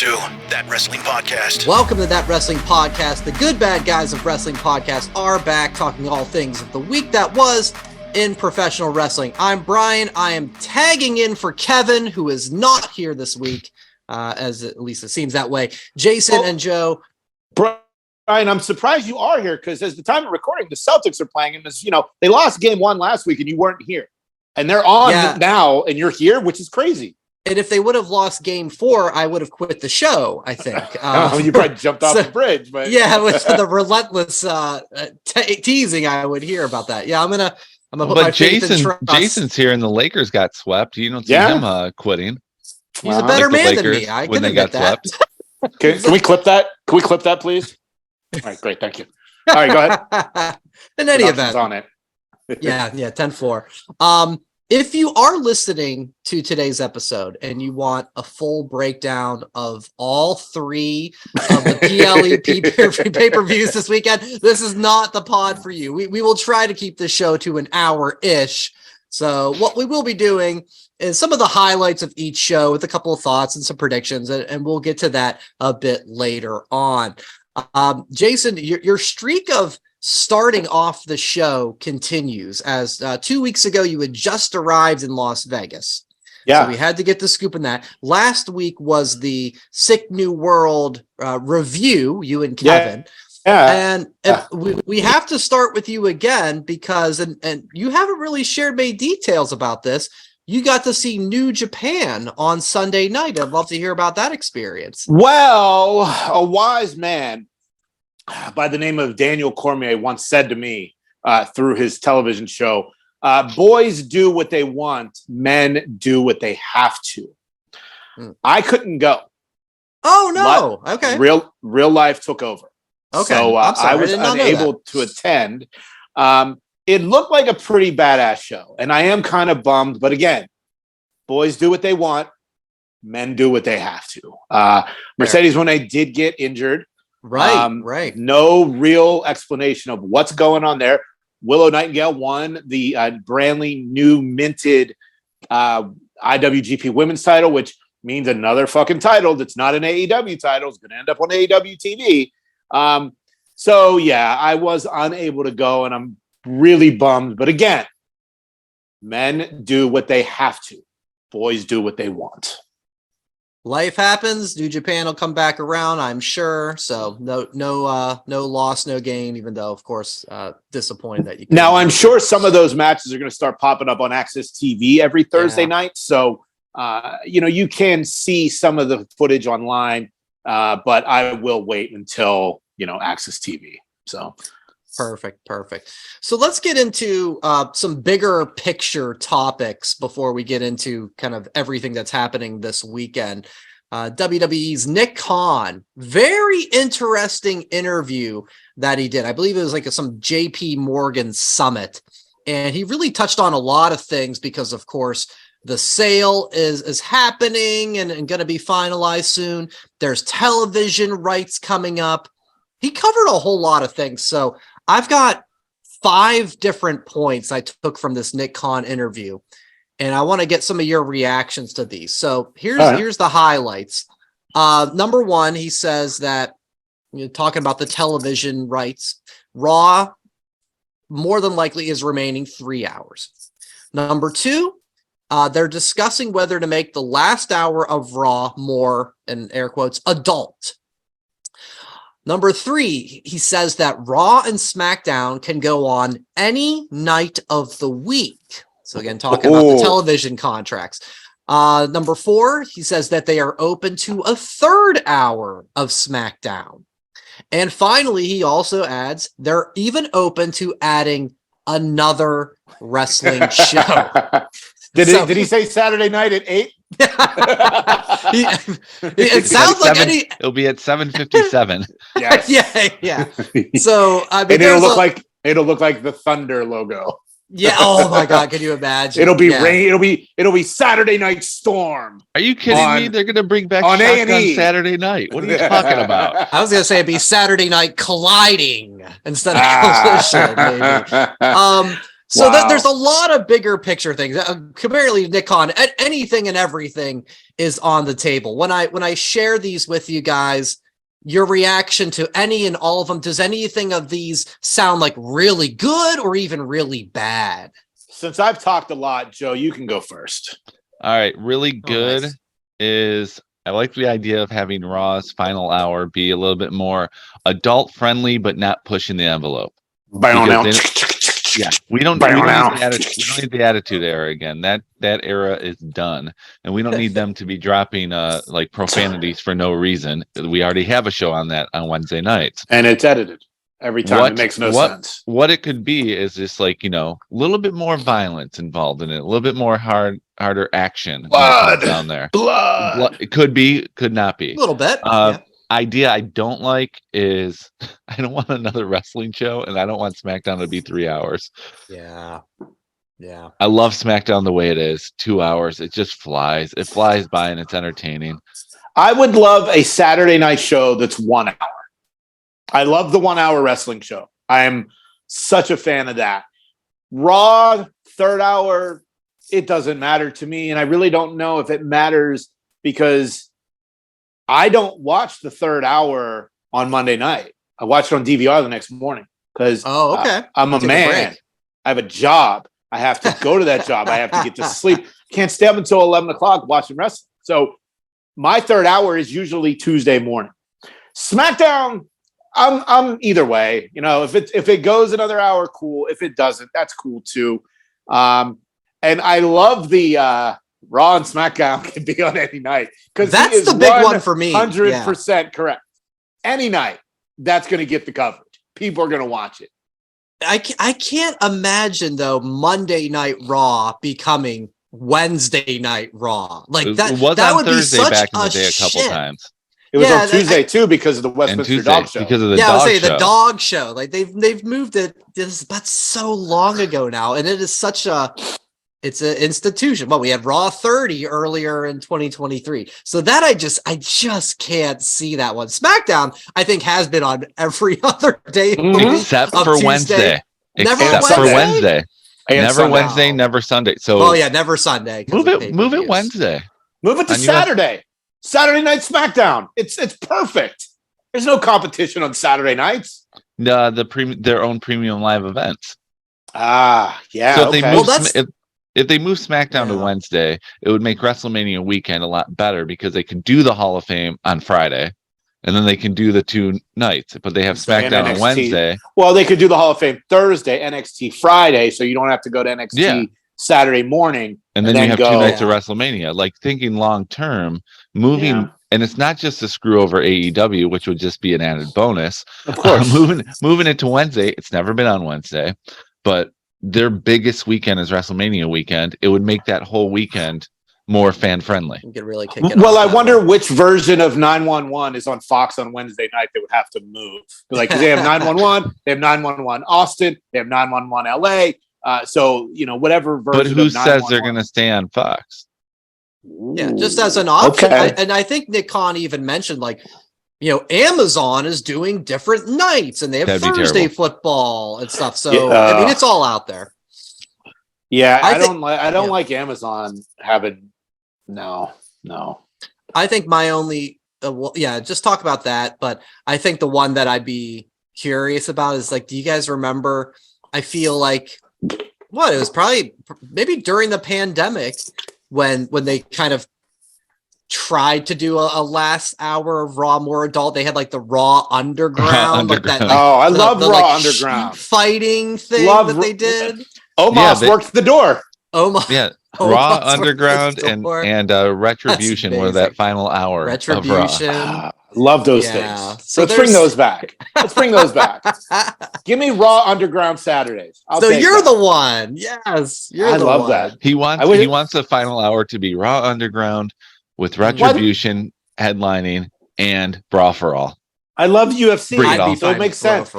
to That Wrestling Podcast. Welcome to That Wrestling Podcast. The good bad guys of Wrestling Podcast are back talking all things of the week that was in professional wrestling. I'm Brian. I am tagging in for Kevin, who is not here this week, as at least it seems that way. Jason and Joe. Brian, I'm surprised you are here because at the time of recording, the Celtics are playing, and they lost game one last week, and you weren't here, and they're on now, and you're here, which is crazy. And if they would have lost game 4, I would have quit the show, I think. You probably jumped off the bridge. But yeah, with the relentless teasing, I would hear about that. Yeah, I'm gonna put my faith in trust. Jason's here, and the Lakers got swept. You don't see him quitting. He's a better man than me. I can admit that. Can we clip that? Can we clip that, please? All right, great. Thank you. All right, go ahead. In any event. On it. yeah, 10-4. If you are listening to today's episode and you want a full breakdown of all 3 of the PLE pay-per-views this weekend, this is not the pod for you. We will try to keep the show to an hour-ish. So what we will be doing is some of the highlights of each show with a couple of thoughts and some predictions, and we'll get to that a bit later on. Jason, your streak of starting off the show continues, as 2 weeks ago you had just arrived in Las Vegas. So we had to get the scoop in that. Last week was the Sick New World review, you and Kevin. And we have to start with you again because, and you haven't really shared many details about this, you got to see New Japan on Sunday night. I'd love to hear about that experience. Well, a wise man by the name of Daniel Cormier once said to me through his television show, boys do what they want, men do what they have to. I couldn't go. Oh, no. Okay. Real life took over. Okay. So I was unable to attend. It looked like a pretty badass show, and I am kind of bummed. But again, boys do what they want, men do what they have to. Mercedes Moné did get injured. Right. No real explanation of what's going on there. Willow Nightingale won the brandly new minted IWGP Women's title, which means another fucking title that's not an AEW title is going to end up on AEW TV. So yeah, I was unable to go, and I'm really bummed. But again, men do what they have to. Boys do what they want. Life happens. New Japan will come back around, I'm sure. So no loss, no gain. Even though, of course, disappointed that you. Now I'm sure some of those matches are going to start popping up on Access TV every Thursday night. So you can see some of the footage online, but I will wait until Access TV. So. Perfect. So let's get into some bigger picture topics before we get into kind of everything that's happening this weekend. WWE's Nick Khan, very interesting interview that he did. I believe it was like some JP Morgan summit. And he really touched on a lot of things because, of course, the sale is happening and going to be finalized soon. There's television rights coming up. He covered a whole lot of things. So I've got 5 different points I took from this Nick Khan interview, and I want to get some of your reactions to these. So here's the highlights. Number 1, he says that, talking about the television rights, Raw more than likely is remaining 3 hours. Number 2, they're discussing whether to make the last hour of Raw more, in air quotes, adult. Number 3, he says that Raw and SmackDown can go on any night of the week. So again, talking about the television contracts. Number 4, he says that they are open to a 3rd hour of SmackDown. And finally, he also adds they're even open to adding another wrestling show. Did he say Saturday night at 8? It sounds like it'll be at 7:57. Yes. Yeah. So I mean, and it'll look like the Thunder logo. Yeah. Oh my God. Can you imagine? It'll be rain. It'll be Saturday Night Storm. Are you kidding me? They're going to bring back Shotgun Saturday Night. What are you talking about? I was going to say it'd be Saturday Night Colliding instead of Collision. Maybe. So there's a lot of bigger picture things. Comparatively to Nick Khan, anything and everything is on the table. When I share these with you guys, your reaction to any and all of them, does anything of these sound like really good or even really bad? Since I've talked a lot, Joe, you can go first. All right, really good nice. is I like the idea of having Raw's final hour be a little bit more adult friendly, but not pushing the envelope. We don't need the attitude era again. That era is done, and we don't need them to be dropping like profanities for no reason. We already have a show on that on Wednesday nights, and it's edited every time. It makes no sense. What it could be is just like, a little bit more violence involved in it, a little bit more harder action. Blood down there. Blood. It could be, could not be. A little bit. Idea I don't like is I don't want another wrestling show, and I don't want SmackDown to be 3 hours. Yeah. I love SmackDown the way it is. 2 hours. It just flies. It flies by and it's entertaining. I would love a Saturday night show that's 1 hour. I love the 1 hour wrestling show. I am such a fan of that. Raw, third hour, it doesn't matter to me. And I really don't know if it matters because I don't watch the third hour on Monday night. I watch it on DVR the next morning because I'm a man. I have a job. I have to go to that job. I have to get to sleep. Can't stay up until 11 o'clock watching wrestling. So my third hour is usually Tuesday morning. SmackDown, I'm either way. If it goes another hour, cool. If it doesn't, that's cool too. And I love the Raw and SmackDown can be on any night because that's the big one for me. 100% correct. Any night, that's going to get the coverage. People are going to watch it. I can't imagine though Monday Night Raw becoming Wednesday Night Raw. Like that. It was that on would Thursday be such back in the day a couple times. It was on Tuesday too because of the Westminster Dog Show. Because of the I dog would say show. the dog show. Like they've moved it. That's so long ago now, and it is such a. It's an institution. Well, we had Raw 30 earlier in 2023. So that I just can't see that one. SmackDown, I think, has been on every other day. Except for Tuesday. Wednesday. Never Wednesday. Never Sunday. Wednesday, never Sunday. So never Sunday. Move it Wednesday. Move it to Saturday. Saturday night SmackDown. It's perfect. There's no competition on Saturday nights. Their own premium live events. Yeah. So if they move SmackDown to Wednesday, it would make WrestleMania weekend a lot better because they can do the Hall of Fame on Friday, and then they can do the 2 nights. But they have SmackDown on Wednesday. Well, they could do the Hall of Fame Thursday, NXT Friday, so you don't have to go to NXT Saturday morning. And then you have 2 nights of WrestleMania. Like thinking long term, moving, and it's not just to screw over AEW, which would just be an added bonus. Of course, moving it to Wednesday. It's never been on Wednesday, but their biggest weekend is WrestleMania weekend. It would make that whole weekend more fan friendly. You could really kick it well, I wonder which version of 911 is on Fox on Wednesday night. They would have to move, like, 'cause they have 911, they have 911 Austin, they have 911 LA. So whatever version. But who says they're going to stay on Fox? Yeah, just as an option. Okay. And I think Nick Khan even mentioned Amazon is doing different nights and they have Thursday football and stuff. So I mean, it's all out there. Yeah, I don't like Amazon having no. I think my only just talk about that. But I think the one that I'd be curious about is do you guys remember? I feel like it was probably maybe during the pandemic when they kind of tried to do a last hour of Raw more adult. They had the Raw Underground. I love Raw Underground fighting thing they did. Omos worked the door. Raw Underground and Retribution were that final hour. Retribution. Of Raw. Love those things. So let's bring those back. Give me Raw Underground Saturdays. You're the one. Yes. I love that. He wants the final hour to be Raw Underground with Retribution headlining and Brawl for All. I love UFC. So it makes sense.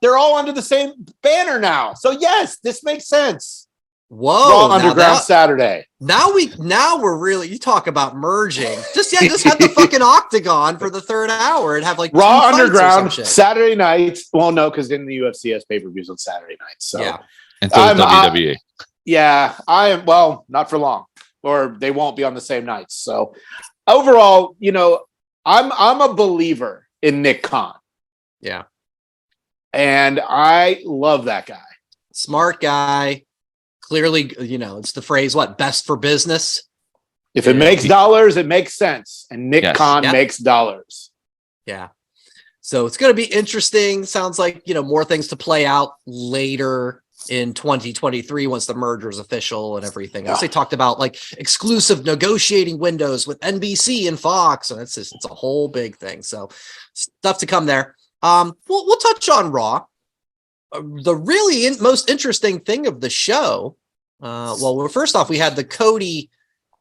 They're all under the same banner now. So yes, this makes sense. Whoa! Raw Underground Saturday. Now we're really, you talk about merging. Just have the fucking octagon for the third hour and have Raw Underground Saturday nights. Well, no, because then the UFC has pay-per-views on Saturday nights. So And so is WWE. Yeah, I am. Well, not for long, or they won't be on the same nights. So overall, I'm a believer in Nick Khan. Yeah. And I love that guy. Smart guy. Clearly, it's the phrase, best for business. If it makes dollars, it makes sense. And Nick Khan makes dollars. Yeah. So it's going to be interesting. Sounds like, more things to play out later in 2023 once the merger is official and everything else. They talked about exclusive negotiating windows with NBC and Fox, and it's a whole big thing. So stuff to come there. We'll touch on Raw. The really most interesting thing of the show. First off, we had the Cody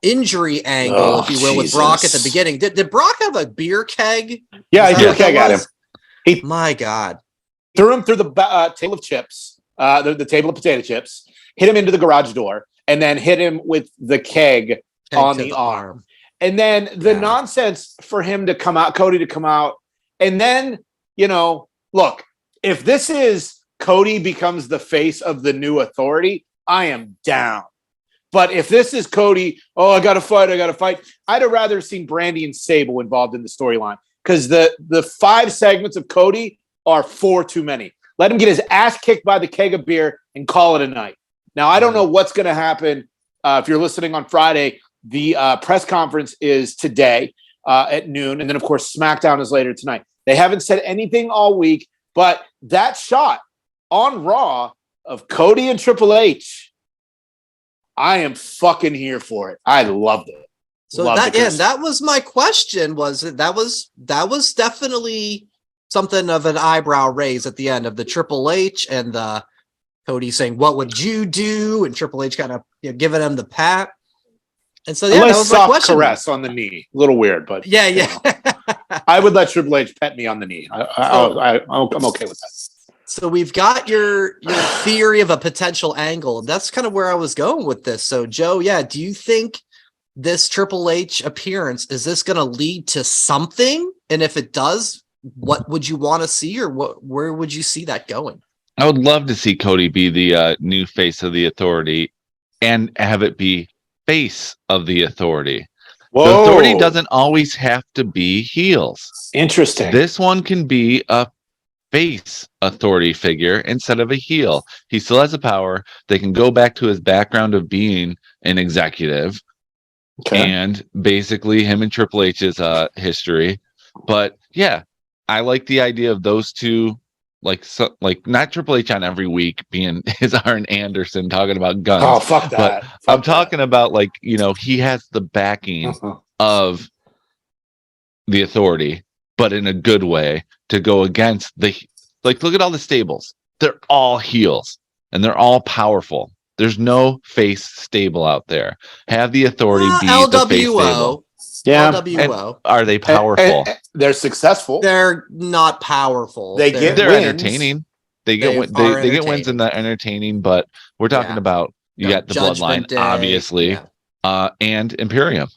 injury angle, if you will, with Brock at the beginning. Did Brock have a beer keg? Yeah, he threw a keg at him. My God. Threw him through the table of chips. The table of potato chips, hit him into the garage door, and then hit him with the keg on the arm. And then the nonsense for him to come out, Cody to come out. And then, look, if this is Cody becomes the face of the new authority, I am down. But if this is Cody, I got to fight. I'd have rather seen Brandy and Sable involved in the storyline because the 5 segments of Cody are 4 too many. Let him get his ass kicked by the keg of beer and call it a night. Now, I don't know what's going to happen. If you're listening on Friday, the press conference is today at noon. And then, of course, SmackDown is later tonight. They haven't said anything all week, but that shot on Raw of Cody and Triple H, I am fucking here for it. I loved it. So that was my question. That was definitely something of an eyebrow raise at the end of the Triple H and the Cody saying, "What would you do?" and Triple H kind of giving him the pat. And so that was my question. Caress on the knee, a little weird, but I would let Triple H pet me on the knee. I'm okay with that. So we've got your theory of a potential angle. That's kind of where I was going with this. So Joe, do you think this Triple H appearance is this going to lead to something? And if it does, what would you want to see, or where would you see that going? I would love to see Cody be the new face of the authority and have it be face of the authority. Whoa. The authority doesn't always have to be heels. Interesting. This one can be a face authority figure instead of a heel. He still has the power. They can go back to his background of being an executive and basically him and Triple H's history. But I like the idea of those two, not Triple H on every week being his Arn Anderson talking about guns. Oh, fuck that. But I'm talking about he has the backing of the authority, but in a good way to go against look at all the stables. They're all heels and they're all powerful. There's no face stable out there. Have the authority be the face stable. Yeah. LWO. Are they powerful? And they're successful. They're not powerful. They're wins. Entertaining. They get wins in the entertaining, but we're talking about you got the Bloodline, obviously, and Imperium.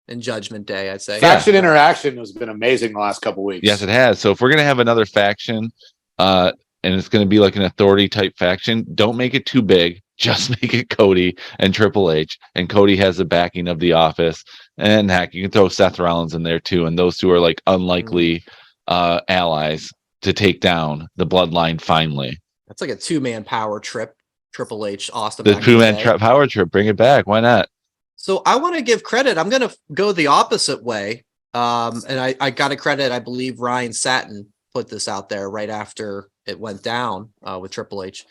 And Judgment Day, I'd say. Faction interaction has been amazing the last couple weeks. Yes, it has. So if we're gonna have another faction, and it's gonna be like an authority type faction, don't make it too big. Just make it Cody and Triple H, and Cody has the backing of the Office, and heck, you can throw Seth Rollins in there too, and those two are unlikely allies to take down the Bloodline finally. That's like a 2-man power trip. Triple H, Austin. The 2-man power trip, bring it back. Why not? So I want to give credit. I'm going to go the opposite way, and I got to credit. I believe Ryan Satin put this out there right after it went down with Triple H.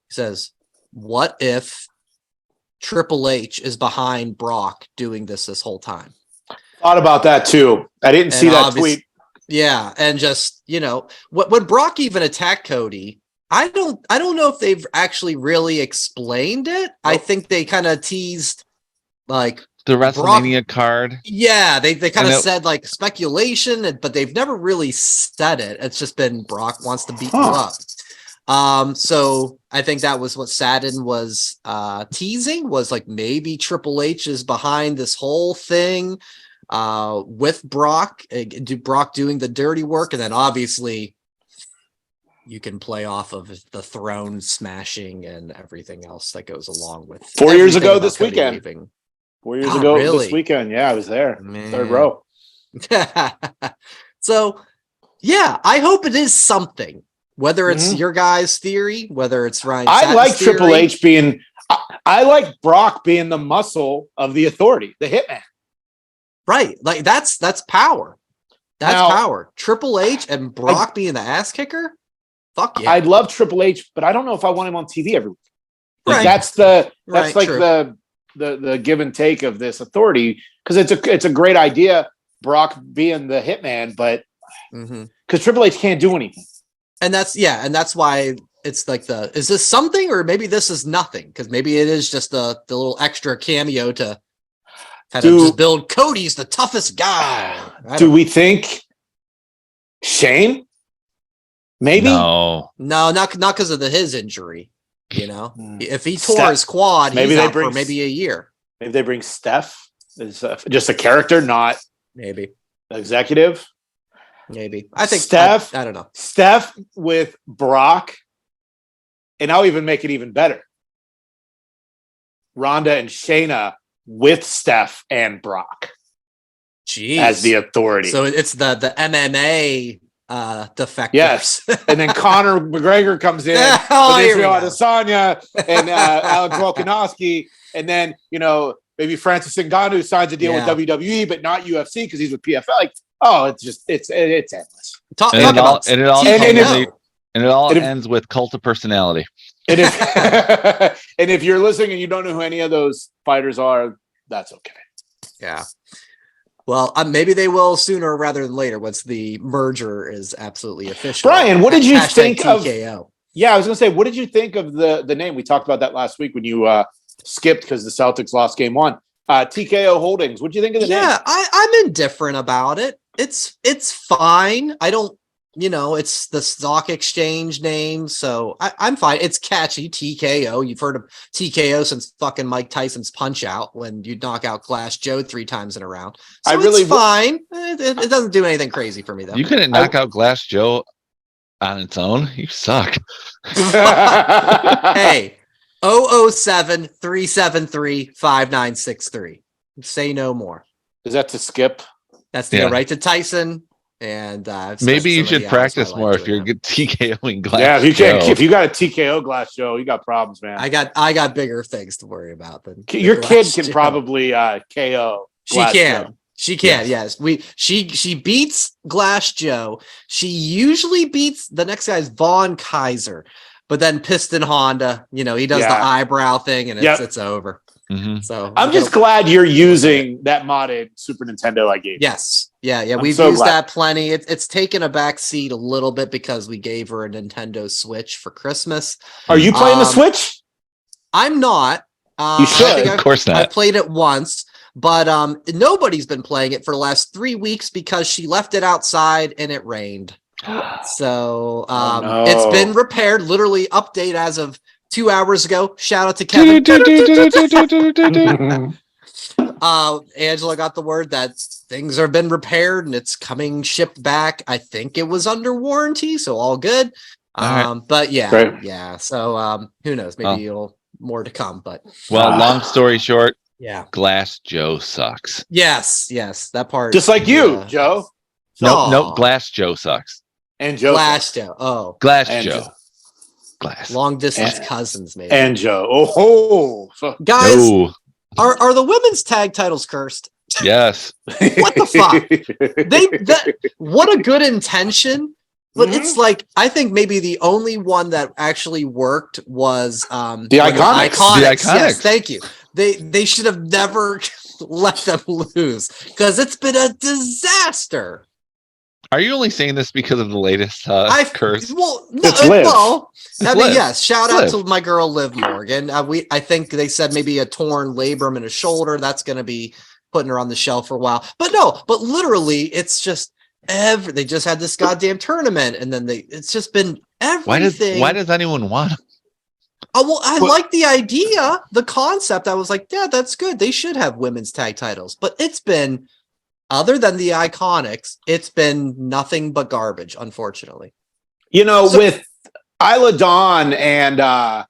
He says, what if Triple H is behind Brock doing this whole time? Thought about that too. I didn't see that tweet. Yeah, and just when Brock even attacked Cody, I don't know if they've actually really explained it. Nope. I think they kind of teased the WrestleMania card. Yeah, they kind of said speculation, but they've never really said it. It's just been Brock wants to beat you up. So I think that was what Satin was teasing, was maybe Triple H is behind this whole thing with Brock, Brock doing the dirty work, and then obviously you can play off of the throne smashing and everything else that goes along with 4 years everything ago about this Cody weekend. leaving. 4 years Oh, ago really? this weekend. Yeah, I was there. Man. Third row. So, yeah, I hope it is something. Whether it's Mhm. your guys' theory, whether it's Ryan I Satin's like Triple theory. H being. I like Brock being the muscle of the Authority, the Hitman. Right. Like that's power. That's Now- power. Triple H and Brock being the ass kicker? Fuck yeah. I love Triple H, but I don't know if I want him on TV every week. Like, Right. that's Right, like true. the give and take of this Authority, because it's a great idea, Brock being the Hitman, but because Triple H can't do anything. And that's why it's like is this something or maybe this is nothing? Because maybe it is just the little extra cameo to kind of just build Cody's the toughest guy. Do we think Shane? Maybe no, not because of his injury. You know, if he tore his quad, maybe he's they out bring for maybe a year. Maybe they bring Steph as just a character, not maybe executive. Maybe I think Steph. I don't know. Steph with Brock, and I'll even make it even better. Ronda and Shayna with Steph and Brock. Jeez. As the Authority. So it's the MMA defectors. Yes. And then Conor McGregor comes in with Israel Adesanya and Alex Volkanovski. And then, maybe Francis Ngannou signs a deal with WWE, but not UFC because he's with PFL. Like, it's endless. And it all ends with Cult of Personality. And if you're listening and you don't know who any of those fighters are, that's okay. Yeah. Well, maybe they will sooner rather than later once the merger is absolutely official. Brian, what did you think of TKO? Yeah, I was going to say, what did you think of the name? We talked about that last week when you skipped because the Celtics lost game 1. TKO Holdings. What do you think of the name? Yeah, I'm indifferent about it. It's fine. I don't, it's the stock exchange name, so I'm fine. It's catchy, TKO. You've heard of TKO since fucking Mike Tyson's Punch Out when you knock out Glass Joe 3 times in a round. So it's fine. It doesn't do anything crazy for me though. You couldn't knock out Glass Joe on its own. You suck. Hey, 007-373-5963. Say no more. Is that to skip? That's to go right to Tyson. And maybe you should practice more if you're TKOing Glass. Yeah, if you got a TKO Glass Joe, you got problems, man. I got bigger things to worry about than your kid can probably KO. Glass Joe. She can, yes. She beats Glass Joe. She usually beats the next guy's Vaughn Kaiser, but then Piston Honda, he does the eyebrow thing and it's over. Mm-hmm. So I'm just glad you're using that modded Super Nintendo I gave you. Yes. Yeah. We've used that plenty. It's taken a back seat a little bit because we gave her a Nintendo Switch for Christmas. Are you playing the Switch? I'm not. You should. Of course not. I played it once, but nobody's been playing it for the last 3 weeks because she left it outside and it rained. So it's been repaired. Literally update as of 2 hours ago. Shout out to Kevin. Angela got the word that things have been repaired and it's coming shipped back. I think it was under warranty, so all good. But yeah. So who knows? Maybe more to come. But long story short, Glass Joe sucks. Yes, that part. Just like you, Joe. No, Glass Joe sucks. And Joe. Glass Joe. Oh, Glass Joe. Glass. Long distance cousins, maybe. And Joe. Guys, are the women's tag titles cursed? Yes. What the fuck? What a good intention. But it's like, I think maybe the only one that actually worked was the Iconics. The Iconics. Yes, thank you. They should have never let them lose because it's been a disaster. Are you only saying this because of the latest curse? Well, no, it's Liv. I mean, yes. Shout out to my girl Liv Morgan. I think they said maybe a torn labrum in a shoulder. That's going to be putting her on the shelf for a while. But literally, it's just they just had this goddamn tournament, and then it's just been everything. Why does anyone want them? Oh well, I like the idea, the concept. I was like, yeah, that's good. They should have women's tag titles, but it's been. Other than the Iconics, it's been nothing but garbage, unfortunately. With Isla Dawn and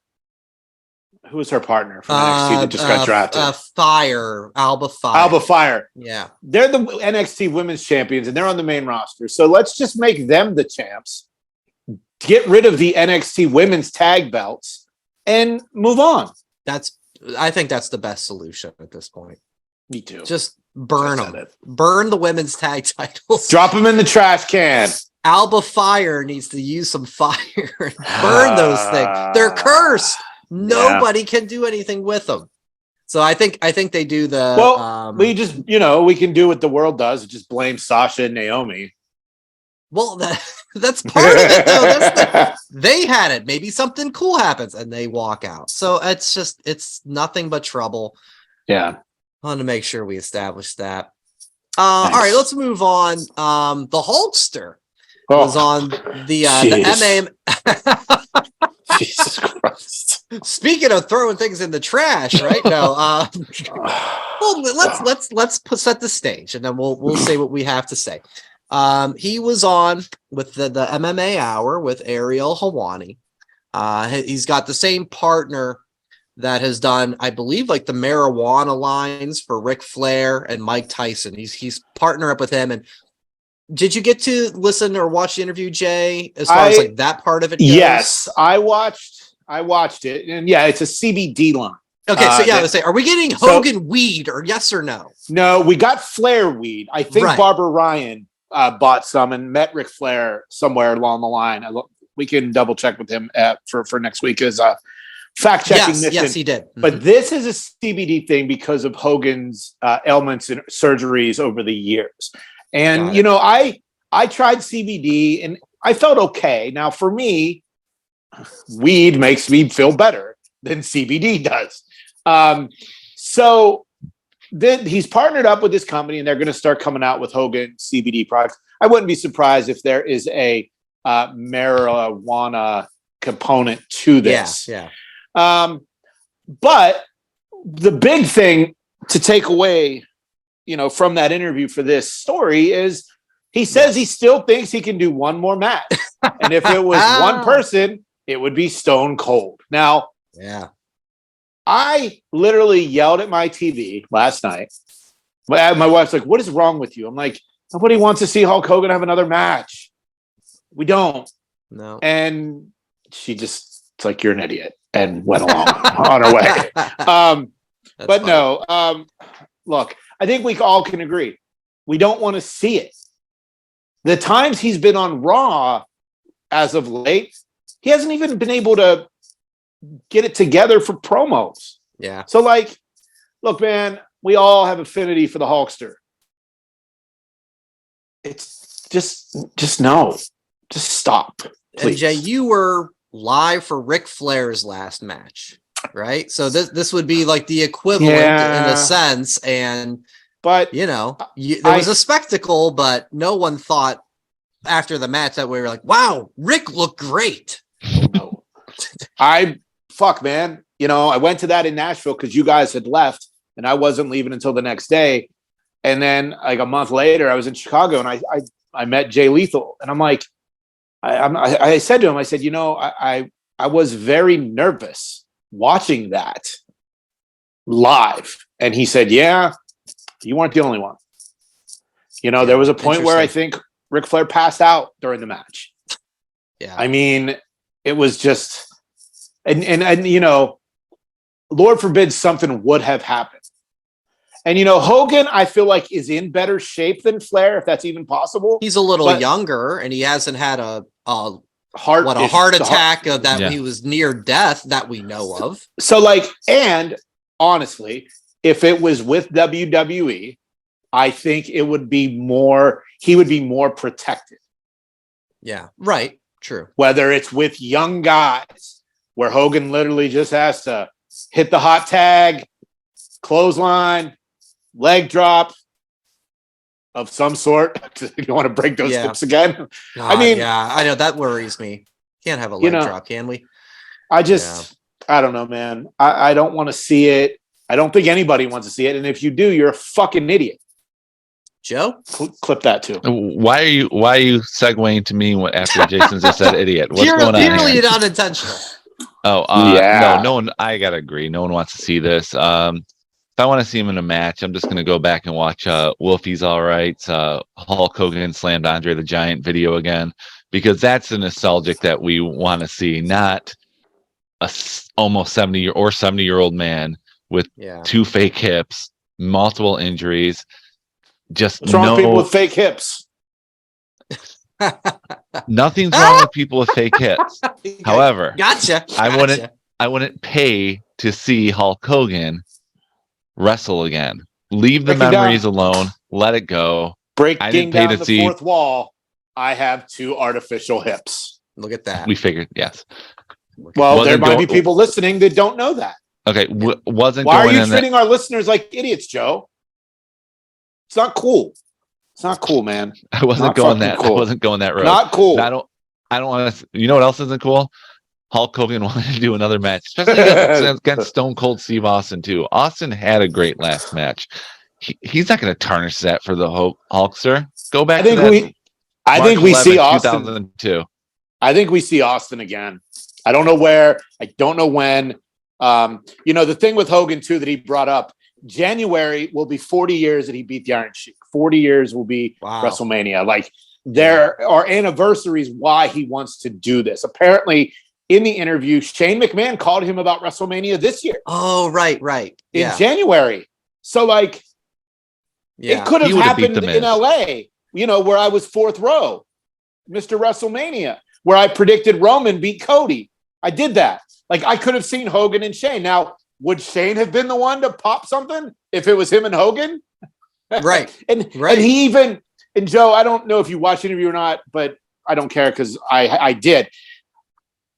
who was her partner from NXT that just got drafted? Alba Fire. Alba Fire. Yeah. They're the NXT Women's Champions, and they're on the main roster. So let's just make them the champs. Get rid of the NXT Women's Tag Belts and move on. I think that's the best solution at this point. Me too. Just burn them. Burn the women's tag titles. Drop them in the trash can. Alba Fire needs to use some fire and burn those things. They're cursed. Nobody can do anything with them. So I think they do the. Well, we just we can do what the world does. Just blame Sasha and Naomi. Well, that's part of it though. They had it. Maybe something cool happens and they walk out. So it's nothing but trouble. Yeah. I want to make sure we establish that. All right, let's move on. The Hulkster was on the MMA. Jesus Christ. Speaking of throwing things in the trash, right? No. Well, let's set the stage, and then we'll say what we have to say. He was on with the MMA Hour with Ariel Helwani. He's got the same partner that has done, I believe, like the marijuana lines for Ric Flair and Mike Tyson. He's partner up with him. And did you get to listen or watch the interview, Jay? As far as like that part of it goes? Yes, I watched it, and yeah, it's a CBD line. Okay, so yeah, I was saying, are we getting Hogan weed or yes or no? No, we got Flair weed. I think Barbara Ryan bought some and met Ric Flair somewhere along the line. We can double check with him for next week as fact checking mission. Yes, he did. Mm-hmm. But this is a CBD thing because of Hogan's ailments and surgeries over the years. And I tried CBD and I felt okay. Now for me, weed makes me feel better than CBD does. So then he's partnered up with this company and they're going to start coming out with Hogan CBD products. I wouldn't be surprised if there is a marijuana component to this. Yeah. But the big thing to take away, from that interview for this story is he says he still thinks he can do one more match. And if it was one person, it would be Stone Cold. Now, I literally yelled at my TV last night. My wife's like, "What is wrong with you?" I'm like, "Nobody wants to see Hulk Hogan have another match. We don't." No. And she just, it's like, "You're an idiot," and went along on her way. But funny. No, look, I think we all can agree. We don't want to see it. The times he's been on Raw as of late, he hasn't even been able to get it together for promos. Yeah. So look, man, we all have affinity for the Hulkster. It's just no. Just stop. Please. And Jay, you were live for Ric Flair's last match, right? So this would be like the equivalent in a sense. But there was a spectacle, but no one thought after the match that we were like, wow, Rick looked great. No. Man. I went to that in Nashville because you guys had left and I wasn't leaving until the next day. And then like a month later, I was in Chicago and I met Jay Lethal and I'm like, I said to him, I said, I was very nervous watching that live. And he said, yeah, you weren't the only one. There was a point where I think Ric Flair passed out during the match. Yeah. I mean, it was just, and Lord forbid something would have happened. And, Hogan, I feel like is in better shape than Flair, if that's even possible. He's a little younger and he hasn't had a heart attack he was near death that we know of. So and honestly, if it was with WWE, I think he would be more protected. Yeah, right. True. Whether it's with young guys where Hogan literally just has to hit the hot tag, clothesline, leg drop of some sort. You want to break those hips again? God, I know that worries me. Can't have a leg drop, can we? I don't know, man. I don't want to see it. I don't think anybody wants to see it. And if you do, you're a fucking idiot. Joe? Clip that too. Why are you segueing to me after Jason just said idiot? What's going on Purely here? unintentional. Yeah. No one. I gotta agree. No one wants to see this. If I want to see him in a match, I'm just gonna go back and watch Wolfie's All Right, Hulk Hogan slammed Andre the Giant video again, because that's the nostalgic that we want to see, not almost 70-year-old man with two fake hips, multiple injuries. Just What's wrong with people with fake hips? Nothing's wrong with people with fake hips. However, gotcha. I wouldn't pay to see Hulk Hogan wrestle again. Leave the memories alone. Let it go. Breaking down the fourth wall. I have two artificial hips. Look at that. We figured, yes. Well, there might be people listening that don't know that. Okay, why are you treating our listeners like idiots, Joe? It's not cool. It's not cool, man. I wasn't going that. Cool. I wasn't going that road. Not cool. I don't want to. You know what else isn't cool? Hulk Hogan wanted to do another match, especially against Stone Cold Steve Austin too. Austin had a great last match. He's not going to tarnish that for the Hulkster. Go back. I think we see Austin. 2002. I think we see Austin again. I don't know where. I don't know when. The thing with Hogan too that he brought up. January will be 40 years that he beat the Iron Sheik. 40 years will be WrestleMania. Like, there are anniversaries why he wants to do this. Apparently, in the interview, Shane McMahon called him about WrestleMania this year. Oh, right. In January. So, like, it could have happened in LA, where I was fourth row, Mr. WrestleMania, where I predicted Roman beat Cody. I did that. Like, I could have seen Hogan and Shane. Now, would Shane have been the one to pop something if it was him and Hogan? Right. And he even, and Joe, I don't know if you watched the interview or not, but I don't care because I did.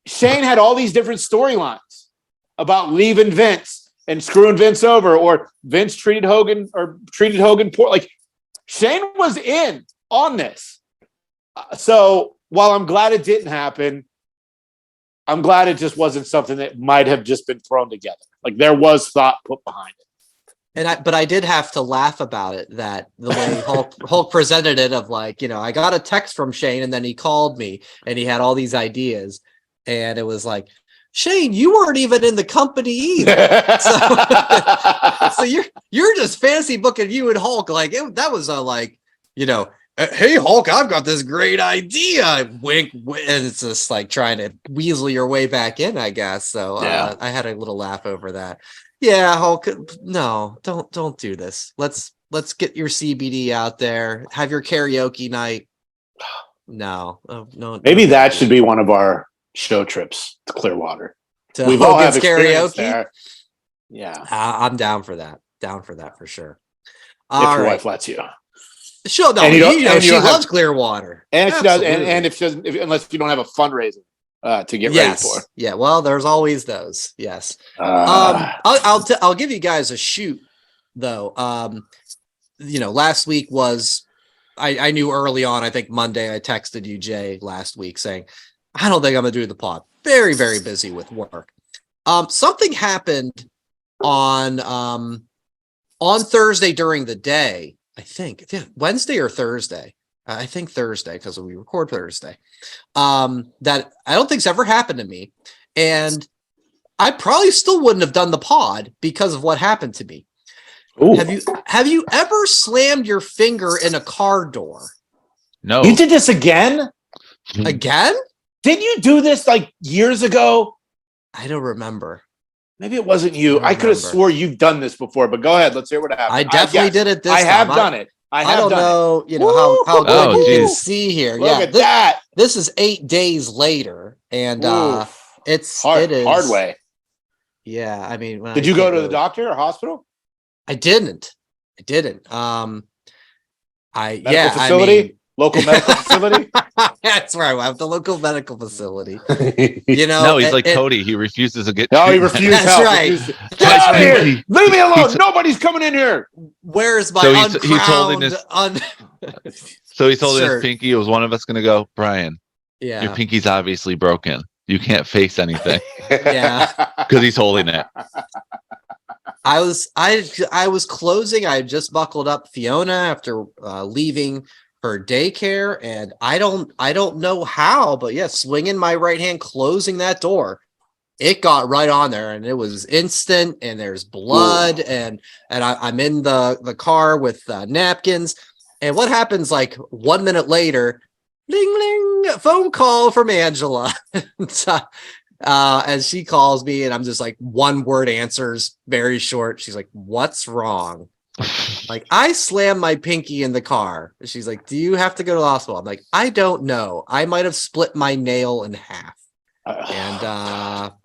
Shane had all these different storylines about leaving Vince and screwing Vince over, or Vince treated Hogan poor. Like, Shane was in on this. So while I'm glad it didn't happen, I'm glad it just wasn't something that might have just been thrown together. Like, there was thought put behind it. But I did have to laugh about it, that the way Hulk presented it, of like, I got a text from Shane and then he called me and he had all these ideas, and it was like, Shane, you weren't even in the company either. So you're just fantasy booking you and Hulk. Like, that was hey, Hulk, I've got this great idea. Wink, and it's just like trying to weasel your way back in, I guess. So I had a little laugh over that. Yeah, Hulk, no, don't do this. Let's get your CBD out there. Have your karaoke night. No. Maybe that should be one of our show trips to Clearwater. We've all have karaoke there. Yeah, I'm down for that. Down for that for sure. If your wife lets you. Sure, no, she loves Clearwater, and she does. And if she doesn't, unless you don't have a fundraiser to get ready for. Yeah, well, there's always those. Yes. I'll give you guys a shoot though. Last week was I knew early on. I think Monday I texted you, Jay, last week saying I don't think I'm gonna do the pod. Very, very busy with work. Something happened on Thursday during the day. I think Wednesday or Thursday. I think Thursday, because we record Thursday. That I don't think's ever happened to me, and I probably still wouldn't have done the pod because of what happened to me. Ooh. Have you ever slammed your finger in a car door? No. You did this again? Again? Didn't you do this like years ago? I don't remember. Maybe it wasn't you. I could have swore you've done this before, but go ahead. Let's hear what happened. I definitely did it this time. I have done it. I don't know, how good you can see here. Look at that. This is 8 days later, and it's hard way. Yeah, I mean, did you go to the doctor or hospital? I didn't. Medical facility? Local medical facility? That's right. I have the local medical facility. No, he's like Cody. He refuses to get. No, he refused. That's help. right. Get out of here! Leave me alone! Nobody's coming in here. Where's my uncrowned? So he's holding his pinky. It was one of us going to go, Brian. Yeah, your pinky's obviously broken. You can't face anything. Yeah, because he's holding it. I was closing. I had just buckled up Fiona after leaving her daycare, and I don't know how, but yeah, swinging my right hand, closing that door, it got right on there, and it was instant. And there's blood, and I'm in the car with napkins. And what happens like 1 minute later? Ling ling, phone call from Angela. As she calls me, and I'm just like, one word answers, very short. She's like, "What's wrong?" Like, I slammed my pinky in the car. She's like, "Do you have to go to the hospital?" I'm like, "I don't know. I might have split my nail in half." And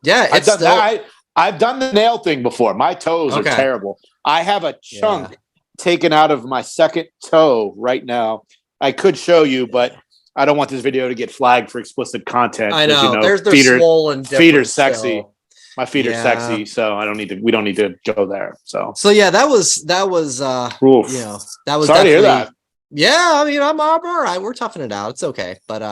yeah, I've done that. I've done the nail thing before. My toes are terrible. I have a chunk taken out of my second toe right now. I could show you, but I don't want this video to get flagged for explicit content. I know. You know, they're swollen. Feet are sexy. Still. My feet are sexy, so we don't need to go there. So yeah, that was you know, that was sorry to hear that. Yeah, I mean, I'm all right. We're toughing it out. It's okay. But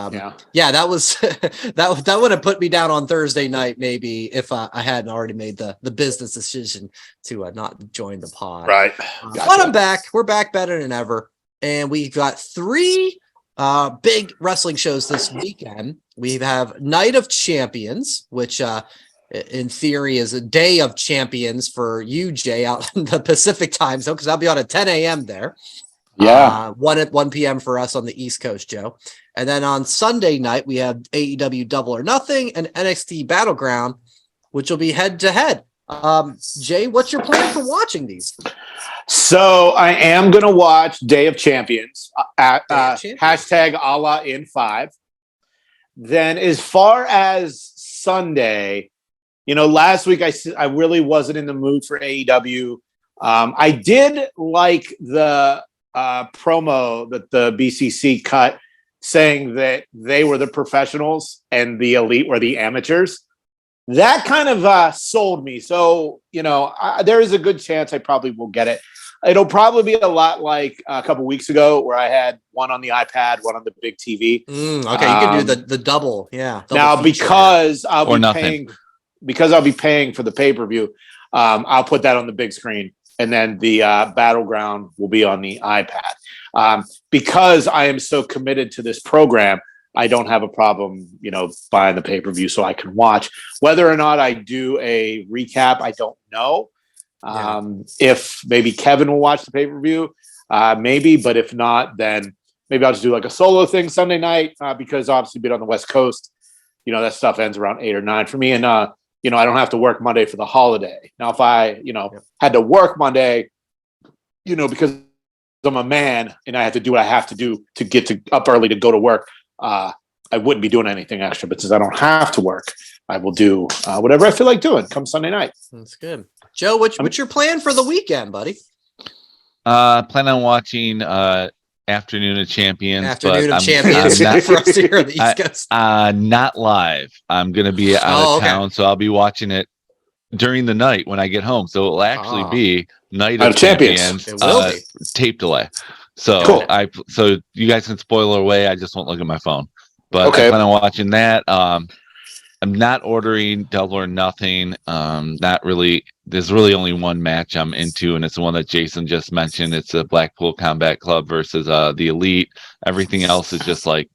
yeah, that was that would have put me down on Thursday night, maybe, if I hadn't already made the business decision to not join the pod. Right. But I'm back. We're back better than ever. And we've got 3 big wrestling shows this weekend. We have Night of Champions, which in theory is a day of champions for you, Jay, out in the Pacific time zone, because I'll be on at 10 a.m. there. Yeah. 1 p.m. for us on the East Coast, Joe. And then on Sunday night, we have AEW Double or Nothing and NXT Battleground, which will be head to head. Jay, what's your plan for watching these? So I am going to watch Day of Champions at hashtag Allah in 5. Then as far as Sunday, you know, last week I really wasn't in the mood for AEW. I did like the promo that the BCC cut saying that they were the professionals and the elite were the amateurs. That kind of sold me. So, you know, there is a good chance I probably will get it. It'll probably be a lot like a couple weeks ago where I had one on the iPad, one on the big TV. Okay, you can do the double. Yeah. Double now, feature. because I'll be paying for the pay-per-view, I'll put that on the big screen. And then the Battleground will be on the iPad. Because I am so committed to this program, I don't have a problem, you know, buying the pay-per-view so I can watch. Whether or not I do a recap, I don't know. If maybe Kevin will watch the pay-per-view, maybe. But if not, then maybe I'll just do like a solo thing Sunday night because obviously being on the West Coast, you know, that stuff ends around 8 or 9 for me. And, you know, I don't have to work Monday for the holiday. Now, if I, you know, had to work Monday, you know, because I'm a man and I have to do what I have to do to get up early to go to work, I wouldn't be doing anything extra. But since I don't have to work, I will do whatever I feel like doing come Sunday night. That's good. Joe, what's your plan for the weekend, buddy? Plan on watching Afternoon of Champions. Afternoon of Champions not, for us here on the East Coast. Not live. I'm going to be out of town, so I'll be watching it during the night when I get home. So it'll actually be Night of Champions. It will be. Tape delay. So cool. So you guys can spoil it away. I just won't look at my phone. But I plan on watching that. I'm not ordering Double or Nothing. Not really. There's really only one match I'm into, and it's the one that Jason just mentioned. It's the Blackpool Combat Club versus the Elite. Everything else is just like,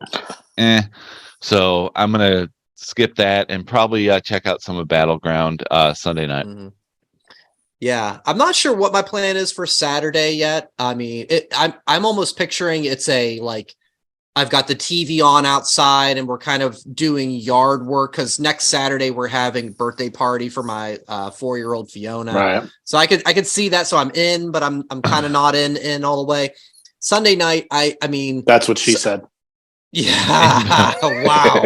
So I'm gonna skip that and probably check out some of Battleground Sunday night. Mm-hmm. Yeah, I'm not sure what my plan is for Saturday yet. I mean, I'm almost picturing it's I've got the TV on outside and we're kind of doing yard work because next Saturday we're having a birthday party for my 4-year-old Fiona. Right. So I could see that. So I'm in, but I'm kind of not in all the way. Sunday night, I mean, that's what she said. Yeah. Wow.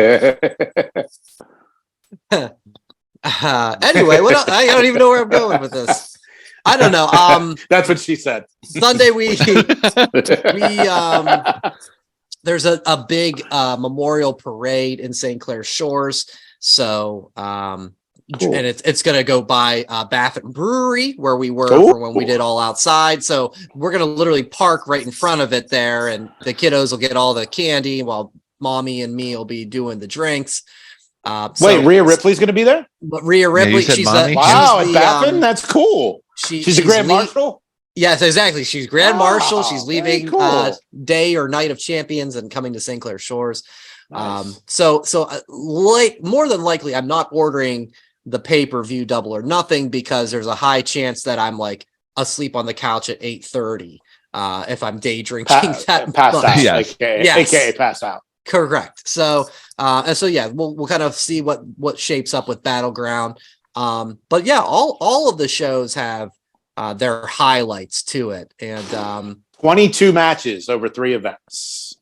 Anyway, what else? I don't even know where I'm going with this. I don't know. That's what she said. Sunday there's a big memorial parade in St. Clair Shores. So cool. And it's gonna go by Baffin Brewery where we were for when we did All Outside. So we're gonna literally park right in front of it there, and the kiddos will get all the candy while mommy and me will be doing the drinks. Wait, Rhea Ripley's gonna be there? But Rhea Ripley, she's the wow, at Baffin? That's cool. She's a Grand Marshal? Yes, exactly. She's Grand Marshal. She's leaving cool. Day or Night of Champions and coming to St. Clair Shores. Nice. So like more than likely, I'm not ordering the pay-per-view Double or Nothing because there's a high chance that I'm like asleep on the couch at 8:30 if I'm day drinking that passed much. out. Yes. AKA passed out. Correct. So and so yeah, we'll kind of see what shapes up with Battleground. But yeah, all of the shows have their highlights to it, and 22 matches over 3 events.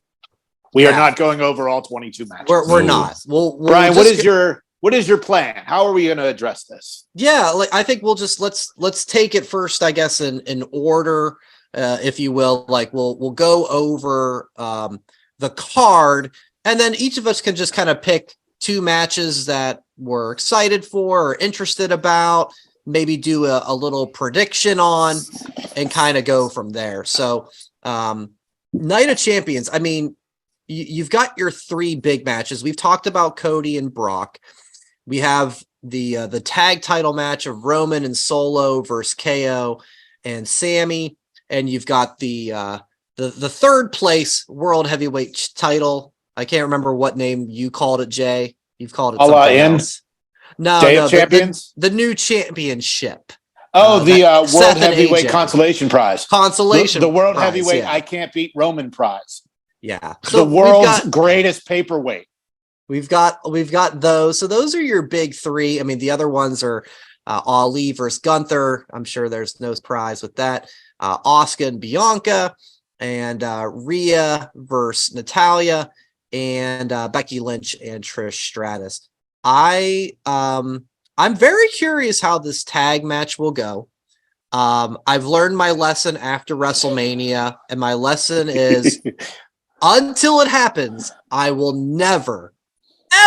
We are not going over all 22 matches. We're not. We'll Brian, what is your plan? How are we going to address this? Yeah, like I think we'll just let's take it first, I guess, in order, if you will. Like we'll go over the card, and then each of us can just kind of pick 2 matches that we're excited for or interested about, maybe do a little prediction on, and kind of go from there. So Night of Champions, I mean, you've got your 3 big matches. We've talked about Cody and Brock. We have the tag title match of Roman and Solo versus KO and Sammy, and you've got the 3rd place world heavyweight title. I can't remember what name you called it, Jay. You've called it something else. No, Day of Champions? The new championship. The World Seth and Heavyweight AJ. Consolation Prize. The World prize, Heavyweight yeah. I Can't Beat Roman Prize. Yeah. So the world's greatest paperweight. We've got those. So those are your big 3. I mean, the other ones are Ali versus Gunther. I'm sure there's no surprise with that. Asuka and Bianca, and Rhea versus Natalia, and Becky Lynch and Trish Stratus. I'm very curious how this tag match will go. I've learned my lesson after WrestleMania, and my lesson is until it happens, I will never,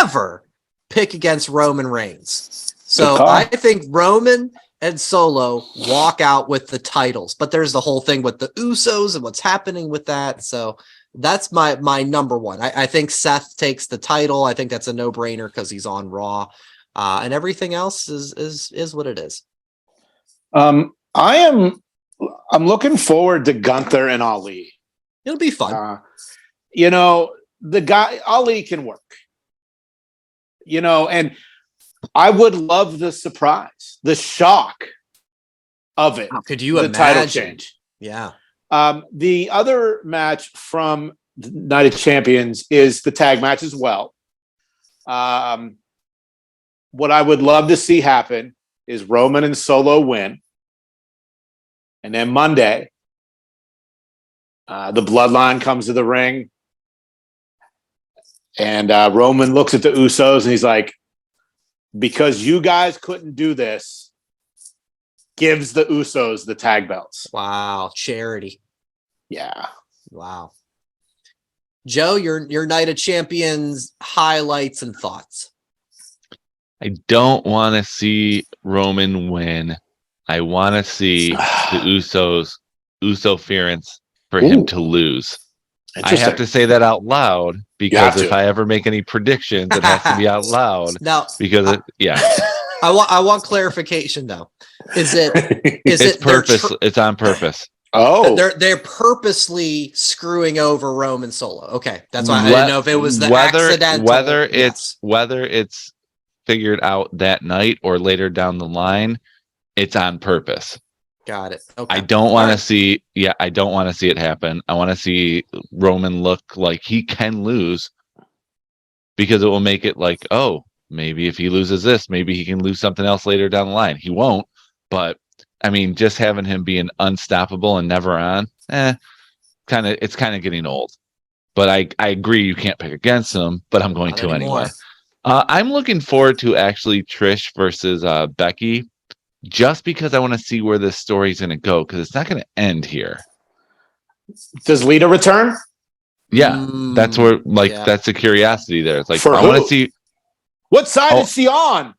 ever pick against Roman Reigns. So I think Roman and Solo walk out with the titles, but there's the whole thing with the Usos and what's happening with that. So that's my number one. I think Seth takes the title. I think that's a no-brainer because he's on Raw, and everything else is what it is. I'm looking forward to Gunther and Ali. It'll be fun. The guy Ali can work. And I would love the surprise, the shock of it. How could you the imagine? Title change? Yeah. The other match from Night of Champions is the tag match as well. What I would love to see happen is Roman and Solo win. And then Monday, the Bloodline comes to the ring. And Roman looks at the Usos and he's like, because you guys couldn't do this, gives the Usos the tag belts. Wow. Charity. Yeah. Wow. Joe, your Night of Champions highlights and thoughts. I don't want to see Roman win. I want to see the Usoference for him to lose. I have to say that out loud because if I ever make any predictions, it has to be out loud. Now, because I want clarification though. Is it purpose? It's on purpose. Oh, they're purposely screwing over Roman Solo. Okay, that's why I didn't know if it was accidental. Whether it's figured out that night or later down the line, it's on purpose. Got it. Okay. I don't want to see. Yeah, I don't want to see it happen. I want to see Roman look like he can lose because it will make it like, oh, maybe if he loses this, maybe he can lose something else later down the line. He won't, but I mean, just having him being unstoppable and never on, it's kind of getting old. But I agree you can't pick against him, but I'm going to anyway. I'm looking forward to actually Trish versus Becky. Just because I want to see where this story's going to go, because it's not going to end here. Does Lita return? Yeah, that's where, that's the curiosity there. It's like, I want to see. What side is she on?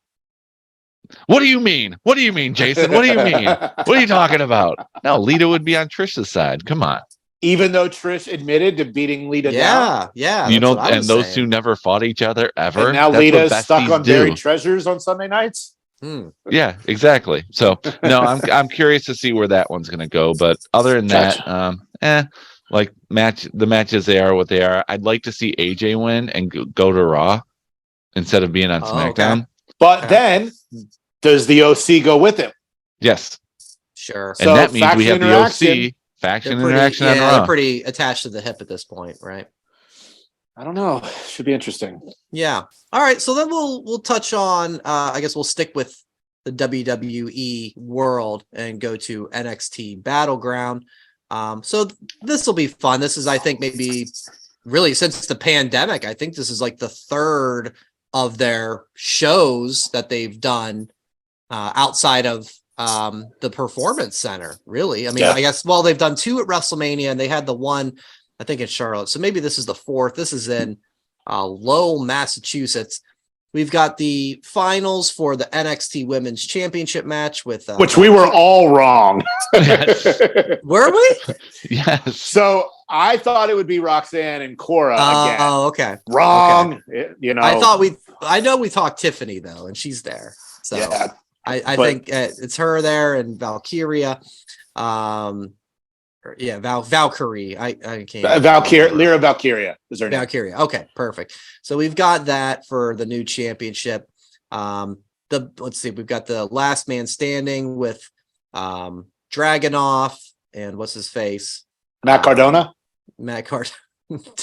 What do you mean? What do you mean, Jason? What do you mean? What are you talking about? No, Lita would be on Trish's side. Come on. Even though Trish admitted to beating Lita down? Yeah. And those two never fought each other ever. And now Lita's stuck on buried treasures on Sunday nights? Yeah, exactly. So no, I'm curious to see where that one's going to go. But other than that, like the matches, they are what they are. I'd like to see AJ win and go to Raw instead of being on SmackDown. Okay. But then, does the OC go with him? Yes. Sure. And that means we have the interaction. OC faction interaction on Raw. They're pretty attached to the hip at this point, right? I don't know. Should be interesting. Yeah. All right. So then we'll touch on. I guess we'll stick with the WWE world and go to NXT Battleground. So this will be fun. This is, I think, maybe really since the pandemic. I think this is like the third of their shows that they've done outside of the Performance Center. Really, I mean, I guess they've done 2 at WrestleMania, and they had the one, I think, in Charlotte. So maybe this is the 4th. This is in Lowell, Massachusetts. We've got the finals for the NXT Women's Championship match with which we were all wrong. Were we? Yes. So I thought it would be Roxanne and Cora again. Oh, okay. Wrong. Okay. You know, I know we talked Tiffany though, and she's there. So yeah, I think it's her there and Valkyria. Valkyrie. I can't. Lyra Valkyria is her name. Valkyria. Okay, perfect. So we've got that for the new championship. Let's see, we've got the last man standing with Dragunov and what's his face? Matt Cardona. Matt Cardona.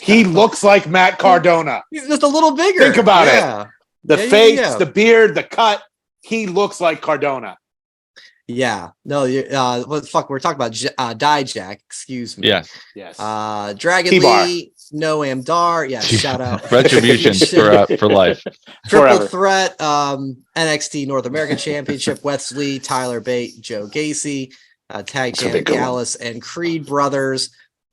He looks like Matt Cardona. He's just a little bigger. Think about it. The face, the beard, the cut. He looks like Cardona. Yeah. No, what the fuck? We're talking about Dijak. Excuse me. Yes. Dragon T-Bar. Lee, Noam Dar. Yeah, shout out. Retribution for life. Triple threat, NXT North American Championship, Wesley, Tyler Bate, Joe Gacy, tag champ Gallus and Creed brothers,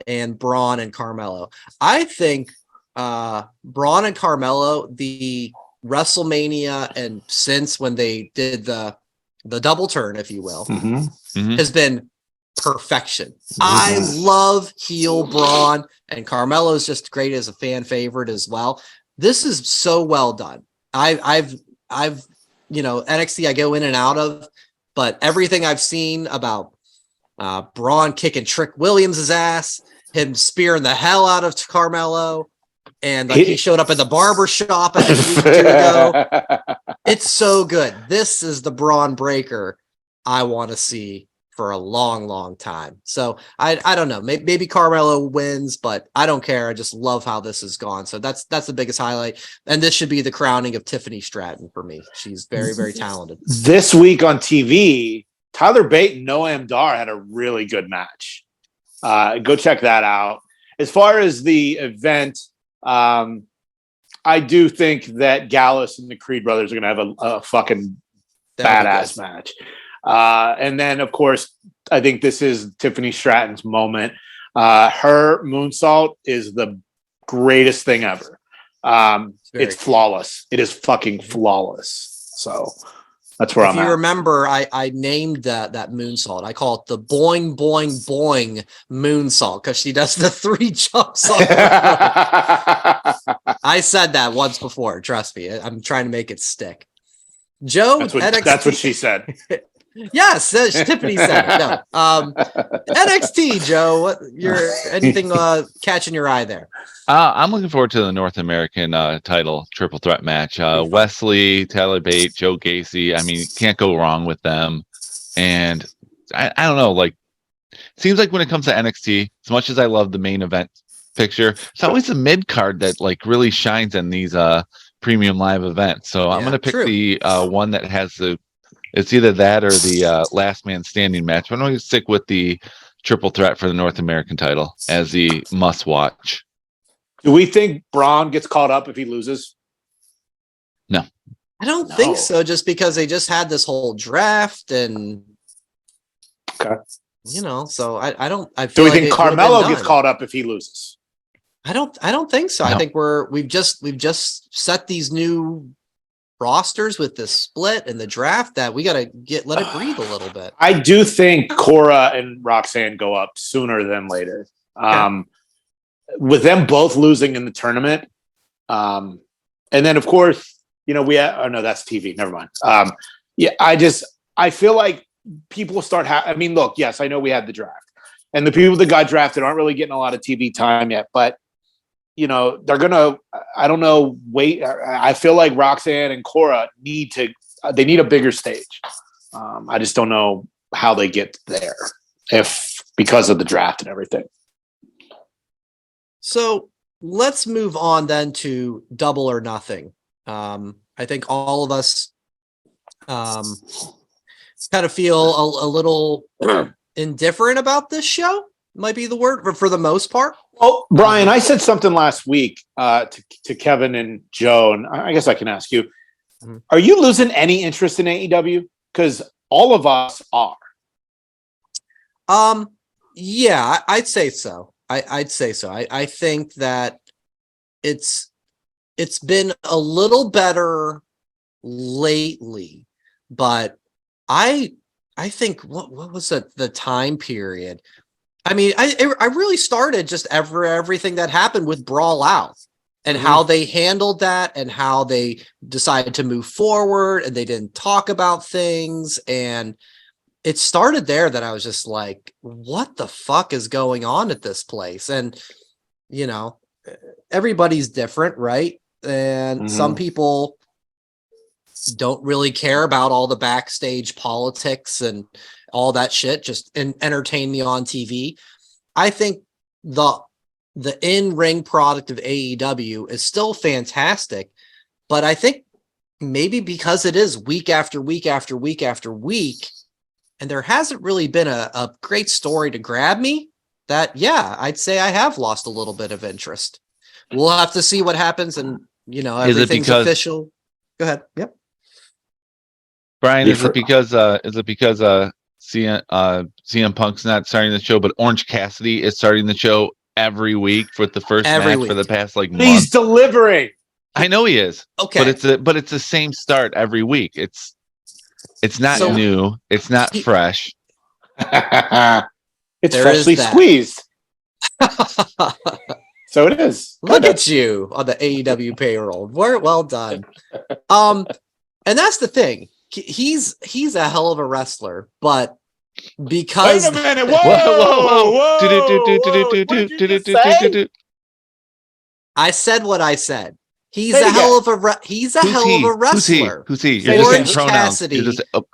and Braun and Carmelo. I think Braun and Carmelo, the WrestleMania and since when they did the double turn, if you will, has been perfection. I love heel Braun, and Carmelo's just great as a fan favorite as well. This is so well done. I've NXT I go in and out of, but everything I've seen about Braun kicking Trick Williams' ass, him spearing the hell out of Carmelo, and he showed up at the barber shop a week or 2 ago. It's so good. This is the Braun breaker I want to see for a long, long time. So I don't know. Maybe Carmelo wins, but I don't care. I just love how this has gone. So that's the biggest highlight. And this should be the crowning of Tiffany Stratton for me. She's very, very talented. This week on TV, Tyler Bate and Noam Dar had a really good match. Go check that out. As far as the event, I do think that Gallus and the Creed brothers are going to have a fucking badass match. And then, of course, I think this is Tiffany Stratton's moment. Her moonsault is the greatest thing ever. It's flawless. It is fucking flawless. So that's where I'm at. If you remember, I named that moonsault. I call it the boing, boing, boing moonsault because she does the 3 jumps on the rope. I said that once before. Trust me. I'm trying to make it stick. Joe, that's what she said. Yes, Tiffany said it. No. NXT, Joe, anything catching your eye there? I'm looking forward to the North American title triple threat match. Wesley, Tyler Bate, Joe Gacy. I mean, can't go wrong with them. And I don't know, like, seems like when it comes to NXT, as much as I love the main event picture, it's always the mid card that like really shines in these premium live events. So I'm going to pick the one that has it's either that or the last man standing match. But I'm going to stick with the triple threat for the North American title as the must watch. Do we think Braun gets caught up if he loses? No. I don't think so, just because they just had this whole draft and so I don't do we think Carmelo gets caught up if he loses? I don't think so. No. I think we've just set these new rosters with the split and the draft that we got to let it breathe a little bit. I do think Cora and Roxanne go up sooner than later. Okay. With them both losing in the tournament. And then of course, that's TV. Never mind. Yeah, I feel like people start. I mean, look, yes, I know we had the draft, and the people that got drafted aren't really getting a lot of TV time yet, but they're gonna. I don't know. Wait, I feel like Roxanne and Cora need a bigger stage. I just don't know how they get there, if because of the draft and everything. So let's move on then to Double or Nothing. I think all of us kind of feel a little indifferent about this show, might be the word, but for the most part. Well, Brian, I said something last week to Kevin and Joe, and I guess I can ask you, are you losing any interest in AEW? Because all of us are. Yeah, I'd say so. I'd say so. I think that it's been a little better lately, but I think what was the time period? I mean, I really started just everything that happened with Brawl Out and how they handled that and how they decided to move forward and they didn't talk about things. And it started there that I was just like, what the fuck is going on at this place? And, everybody's different, right? And some people don't really care about all the backstage politics and all that shit, just entertain me on TV. I think the in-ring product of AEW is still fantastic, but I think maybe because it is week after week after week after week, and there hasn't really been a great story to grab me, that, yeah, I'd say I have lost a little bit of interest. We'll have to see what happens, and, everything's official. Go ahead. Yep. Brian, is it because CM Punk's not starting the show, but Orange Cassidy is starting the show every week for the first match for the past month? He's delivering. I know he is. Okay. But it's the same start every week. It's not new. It's not fresh. It's freshly squeezed. So it is. Look at you on the AEW payroll. Well done. And that's the thing. He's a hell of a wrestler, but because wait a minute, whoa. I said what I said. He's a hell of a wrestler. Who's he? You're Orange just saying pronouns. Cassidy is a hell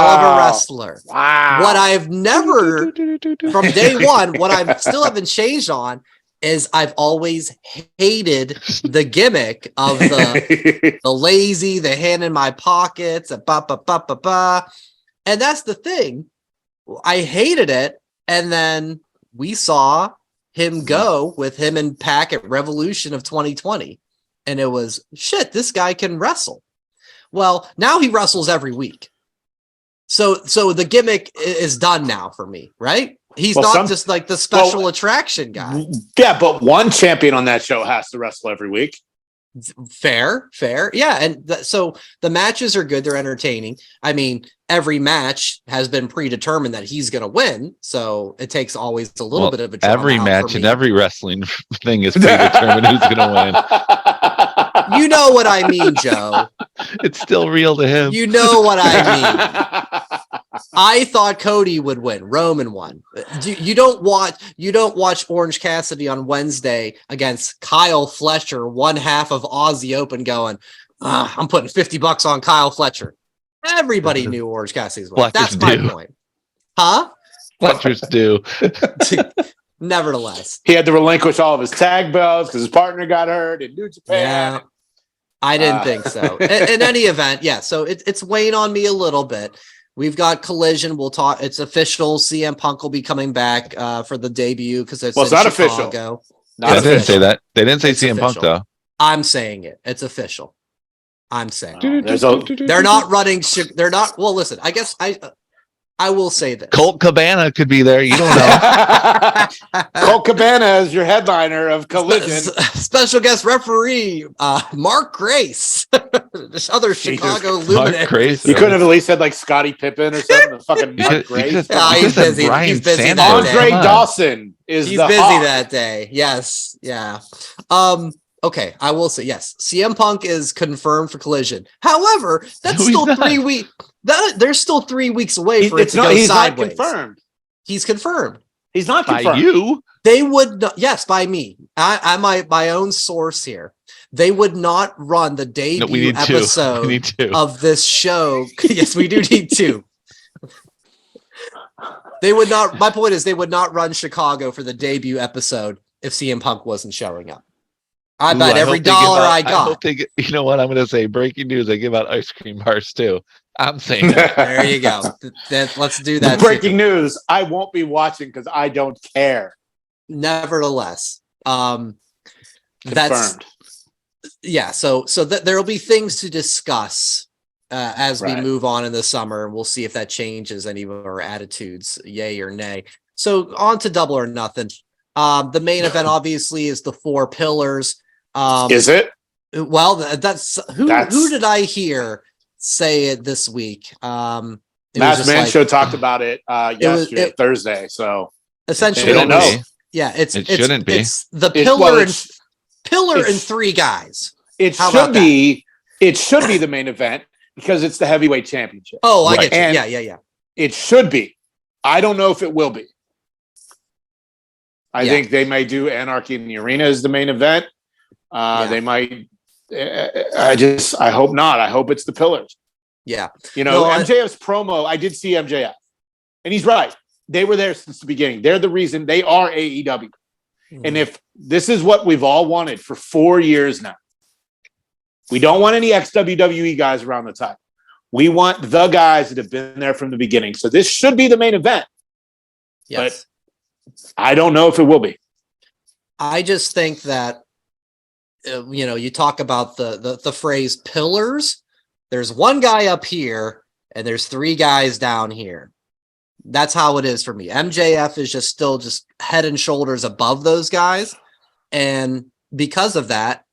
of a wrestler. Wow. What I've never from day one, what I still haven't changed on is I've always hated the gimmick of the lazy, the hand in my pockets, and that's the thing. I hated it, and then we saw him go with him and Pac at Revolution of 2020, and it was shit. This guy can wrestle. Well, now he wrestles every week, so the gimmick is done now for me, right? He's not just like the special attraction guy. Yeah, but one champion on that show has to wrestle every week. Fair. Yeah, and so the matches are good. They're entertaining. I mean, every match has been predetermined that he's going to win, so it takes always a little bit of a drama. Every match and every wrestling thing is predetermined who's going to win. You know what I mean, Joe. It's still real to him. You know what I mean. I thought Cody would win. Roman won. You don't watch Orange Cassidy on Wednesday against Kyle Fletcher, one half of Aussie Open, going, I'm putting $50 on Kyle Fletcher. Everybody knew Orange Cassidy's winning. That's my point. Huh? Fletchers do. Nevertheless, he had to relinquish all of his tag belts because his partner got hurt in New Japan. Yeah, I didn't think so. In any event, yeah. So it's weighing on me a little bit. We've got Collision. We'll talk. It's official. CM Punk will be coming back for the debut because it's not Chicago. official. They didn't say that. They didn't say CM Punk though. I'm saying it. It's official. I'm saying they're not running. They're not. Well, listen. I guess I will say this. Colt Cabana could be there. You don't know. Colt Cabana is your headliner of Collision. Special guest referee, Mark Grace. This other Chicago luminary. You couldn't have at least said like Scottie Pippen or something. Fucking Mark Grace. He's busy. He's busy that Andre day. Dawson is He's busy that day. Yes. Yeah. Okay, I will say yes. CM Punk is confirmed for Collision. However, that's No, still he's not. 3 weeks. There's still 3 weeks away for it It's to not. go He's sideways. not confirmed. He's confirmed. He's not By confirmed. you. They would not, yes, by me. I'm my own source here. They would not run the No, we debut need two. We episode need two. of this show. Yes, we do need two. They would not. My point is, they would not run Chicago for the debut episode if CM Punk wasn't showing up. I bet every hope they give dollar out- I I got. hope they get, you know what I'm going to say? Breaking news. They give out ice cream bars too. I'm saying that. There you go. Then let's do that. Breaking news. I won't be watching because I don't care. Nevertheless, that's Confirmed. yeah. So there will be things to discuss as we Right. move on in the summer, and we'll see if that changes any of our attitudes, yay or nay. So on to Double or Nothing. The main event obviously is the 4 pillars. Is it? Well, that's who did I hear say it this week? It was Matt just Man like- Show talked about it yesterday, Thursday. So essentially, They don't it was- know. Yeah, It shouldn't be. It's the It- pillar well, and it's- pillar it's- and 3 guys. it How should about be. It should be the main event because it's the heavyweight championship. Oh, I Right. get you. And- Yeah. It should be. I don't know if it will be. I Yeah. think they may do Anarchy in the Arena as the main event. They might. I hope not. I hope it's the pillars. Yeah. You know, No, MJF's promo. I did see MJF, and he's right. They were there since the beginning. They're the reason they are AEW. And if this is what we've all wanted for 4 years now, we don't want any ex-WWE guys around the title. We want the guys that have been there from the beginning. So this should be the main event. Yes. I don't know if it will be. I just think that you talk about the phrase pillars. There's one guy up here and there's 3 guys down here. That's how it is for me. MJF is still head and shoulders above those guys. And because of that,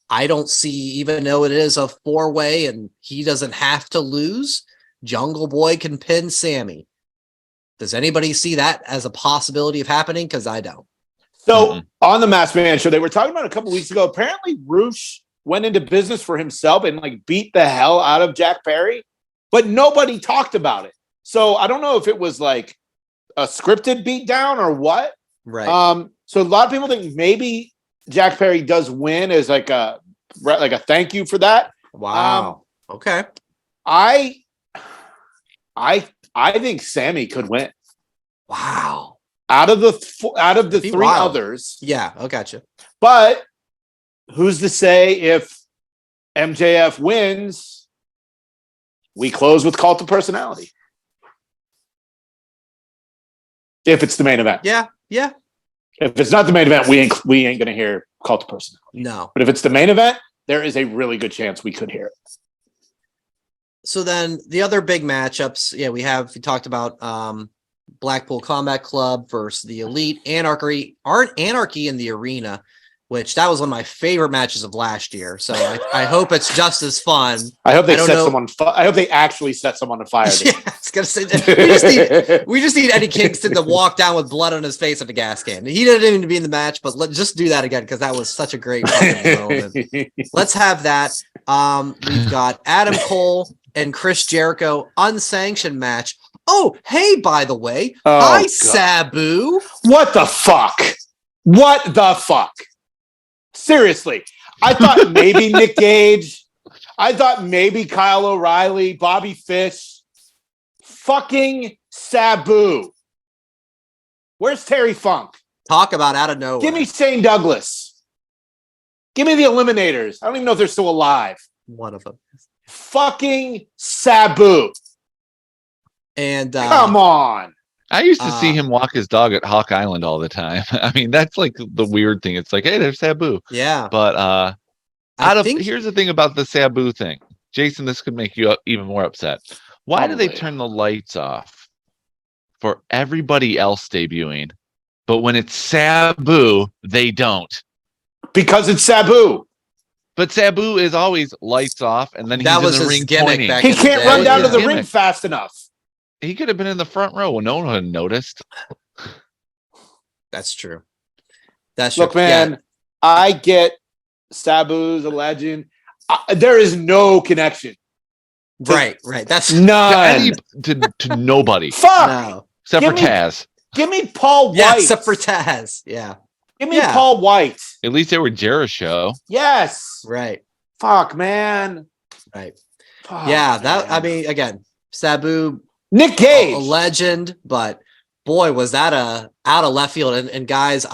I don't see, even though it is a 4-way and he doesn't have to lose, Jungle Boy can pin Sammy. Does anybody see that as a possibility of happening? Because I don't. So on the Masked Man Show, they were talking about a couple weeks ago. Apparently, Roosh went into business for himself and beat the hell out of Jack Perry, but nobody talked about it. So I don't know if it was a scripted beatdown or what. Right. So a lot of people think maybe Jack Perry does win as a thank you for that. Wow. Okay. I think Sammy could win Wow. out of the Be 3 wild. others. Yeah. I gotcha. But who's to say if MJF wins, we close with Cult of Personality? If it's the main event. Yeah. Yeah. If it's not the main event, we ain't gonna hear Cult of Personality. No. But if it's the main event, there is a really good chance we could hear it. So then the other big matchups, we talked about Blackpool Combat Club versus the Elite, Anarchy in the Arena, which that was one of my favorite matches of last year. So I hope it's just as fun. I hope they I don't set know. someone. I hope they actually set someone on fire. Yeah, I was gonna say we just need Eddie Kingston to walk down with blood on his face at the gas can. He didn't even be in the match, but let's just do that again because that was such a great fucking moment. Let's have that. We've got Adam Cole and Chris Jericho unsanctioned match. Oh, hey, by the way, hi, God. Sabu. What the fuck? What the fuck? Seriously, I thought maybe Nick Gage. I thought maybe Kyle O'Reilly, Bobby Fish. Fucking Sabu. Where's Terry Funk? Talk about out of nowhere. Give me Shane Douglas. Give me the Eliminators. I don't even know if they're still alive. one of them. Fucking Sabu. And Come on. I used to see him walk his dog at Hawk Island all the time. I mean, that's the weird thing. It's hey, there's Sabu. yeah, But I think here's the thing about the Sabu thing. Jason, this could make you even more upset. Why do they Probably. turn the lights off for everybody else debuting, but when it's Sabu, they don't? Because it's Sabu. But Sabu is always lights off, and then That he's was in the his ring gimmick pointing. back He in the can't day. run down to the Yeah. ring fast enough. He could have been in the front row. No one would have noticed. that's true. That's true. Look, man, I get Sabu's a legend. There is no connection. Right. That's None. To nobody. Fuck. no. Except for Taz. Give me Paul White. Yeah, except for Taz. Yeah. Give me Paul White. At least they were Jericho. Yes. Right. Fuck, man. Right. Fuck, yeah. Man. I mean, again, Sabu, Nick Gage, a legend, but boy, was that out of left field. And guys,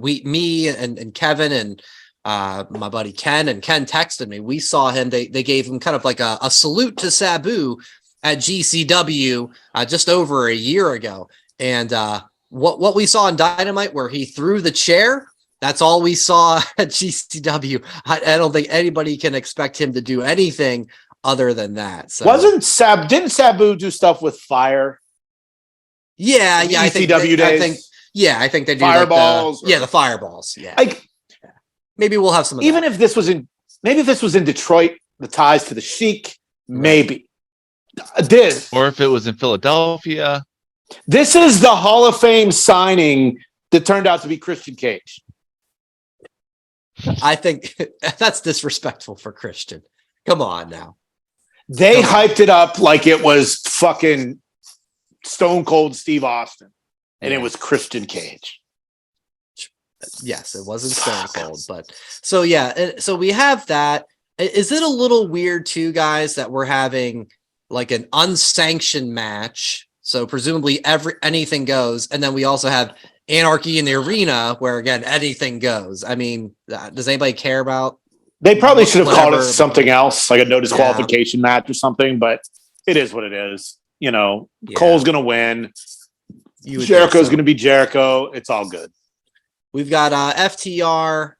me and Kevin and my buddy Ken texted me. We saw him. They gave him kind of like a salute to Sabu at GCW just over a year ago. And what we saw in Dynamite, where he threw the chair, that's all we saw at GCW. I don't think anybody can expect him to do anything other than that. So didn't Sabu do stuff with fire? Yeah, I think days. I think they do fireballs. The fireballs. Yeah. Maybe we'll have some of even that. if this was in Detroit, the ties to the Sheik, maybe. Or if it was in Philadelphia. This is the Hall of Fame signing that turned out to be Christian Cage. I think that's disrespectful for Christian. Come on now. They hyped it up like it was fucking Stone Cold Steve Austin, and it was Christian Cage. Yes, it wasn't Stone Cold, but so we have that. Is it a little weird too, guys, that we're having like an unsanctioned match? So presumably anything goes, and then we also have Anarchy in the Arena, where again anything goes. I mean, does anybody care about? They probably should have called it something else, like a no disqualification match or something. But it is what it is. You know, Cole's gonna win. Jericho's going to be Jericho. It's all good. We've got FTR